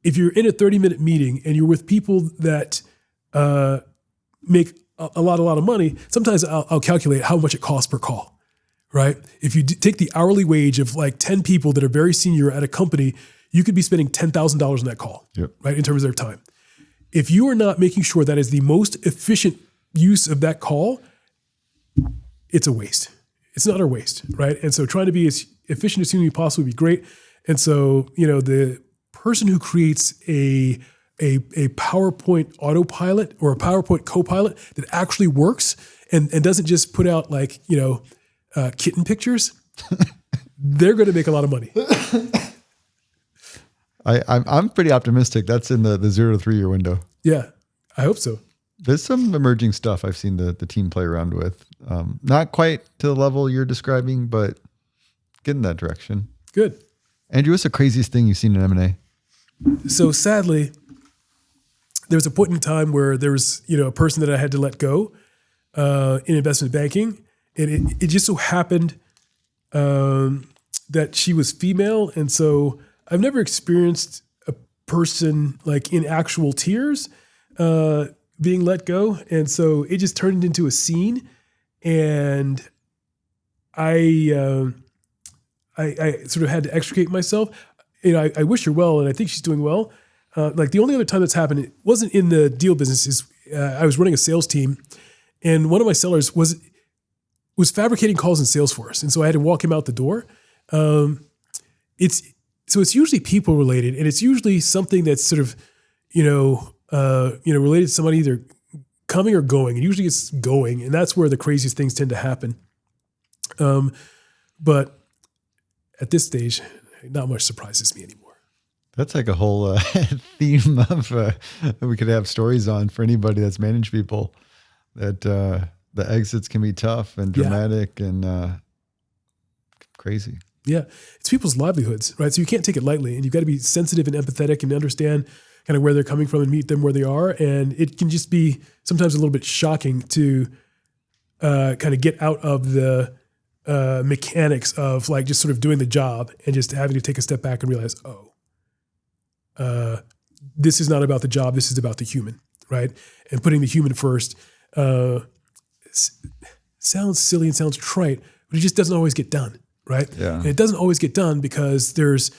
if you're in a 30-minute meeting and you're with people that make a lot of money, sometimes I'll calculate how much it costs per call, right? If you take the hourly wage of like 10 people that are very senior at a company, you could be spending $10,000 on that call, right? In terms of their time. If you are not making sure that is the most efficient use of that call, it's a waste. It's not a waste, right? And so trying to be as efficient as humanly possible would be great. And so, the person who creates a PowerPoint autopilot or a PowerPoint copilot that actually works and doesn't just put out like, kitten pictures, they're going to make a lot of money. I'm pretty optimistic. That's in the 0 to 3 year window. Yeah, I hope so. There's some emerging stuff I've seen the team play around with. Not quite to the level you're describing, but get in that direction. Good. Andrew, what's the craziest thing you've seen in M&A? So sadly, there was a point in time where there was, a person that I had to let go in investment banking. And it just so happened that she was female. And so I've never experienced a person like in actual tears being let go. And so it just turned into a scene. And I sort of had to extricate myself. I wish her well, and I think she's doing well. Like the only other time that's happened, it wasn't in the deal business, is I was running a sales team, and one of my sellers was fabricating calls in Salesforce. And so I had to walk him out the door. It's usually people related, and it's usually something that's sort of, related to somebody either coming or going. And usually it's going, and that's where the craziest things tend to happen. But at this stage, not much surprises me anymore. That's like a whole theme of we could have stories on for anybody that's managed people, that the exits can be tough and dramatic and crazy. Yeah. It's people's livelihoods, right? So you can't take it lightly, and you've got to be sensitive and empathetic and understand kind of where they're coming from and meet them where they are. And it can just be sometimes a little bit shocking to kind of get out of the mechanics of like just sort of doing the job and just having to take a step back and realize, this is not about the job. This is about the human, right? And putting the human first sounds silly and sounds trite, but it just doesn't always get done, right? Yeah. And it doesn't always get done because there's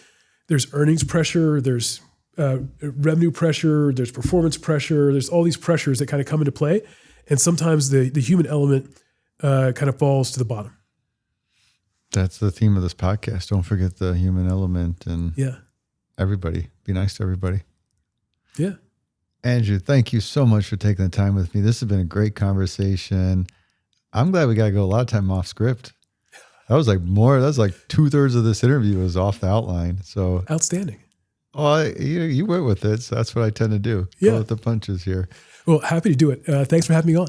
earnings pressure, there's revenue pressure, there's performance pressure, there's all these pressures that kind of come into play. And sometimes the human element kind of falls to the bottom. That's the theme of this podcast. Don't forget the human element, and everybody. Be nice to everybody. Yeah. Andrew, thank you so much for taking the time with me. This has been a great conversation. I'm glad we got to go a lot of time off script. That was like 2/3 of this interview was off the outline. So outstanding. Oh, you went with it. So that's what I tend to do. Yeah. Go with the punches here. Well, happy to do it. Thanks for having me on.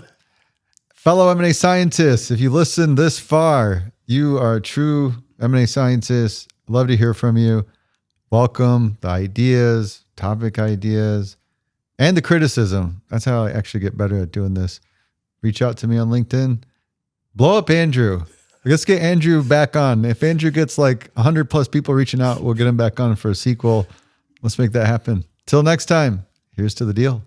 Fellow M&A scientists, if you listen this far, you are a true M&A scientist. Love to hear from you. Welcome the ideas, topic ideas, and the criticism. That's how I actually get better at doing this. Reach out to me on LinkedIn. Blow up Andrew. Let's get Andrew back on. If Andrew gets like 100 plus people reaching out, we'll get him back on for a sequel. Let's make that happen. Till next time, here's to the deal.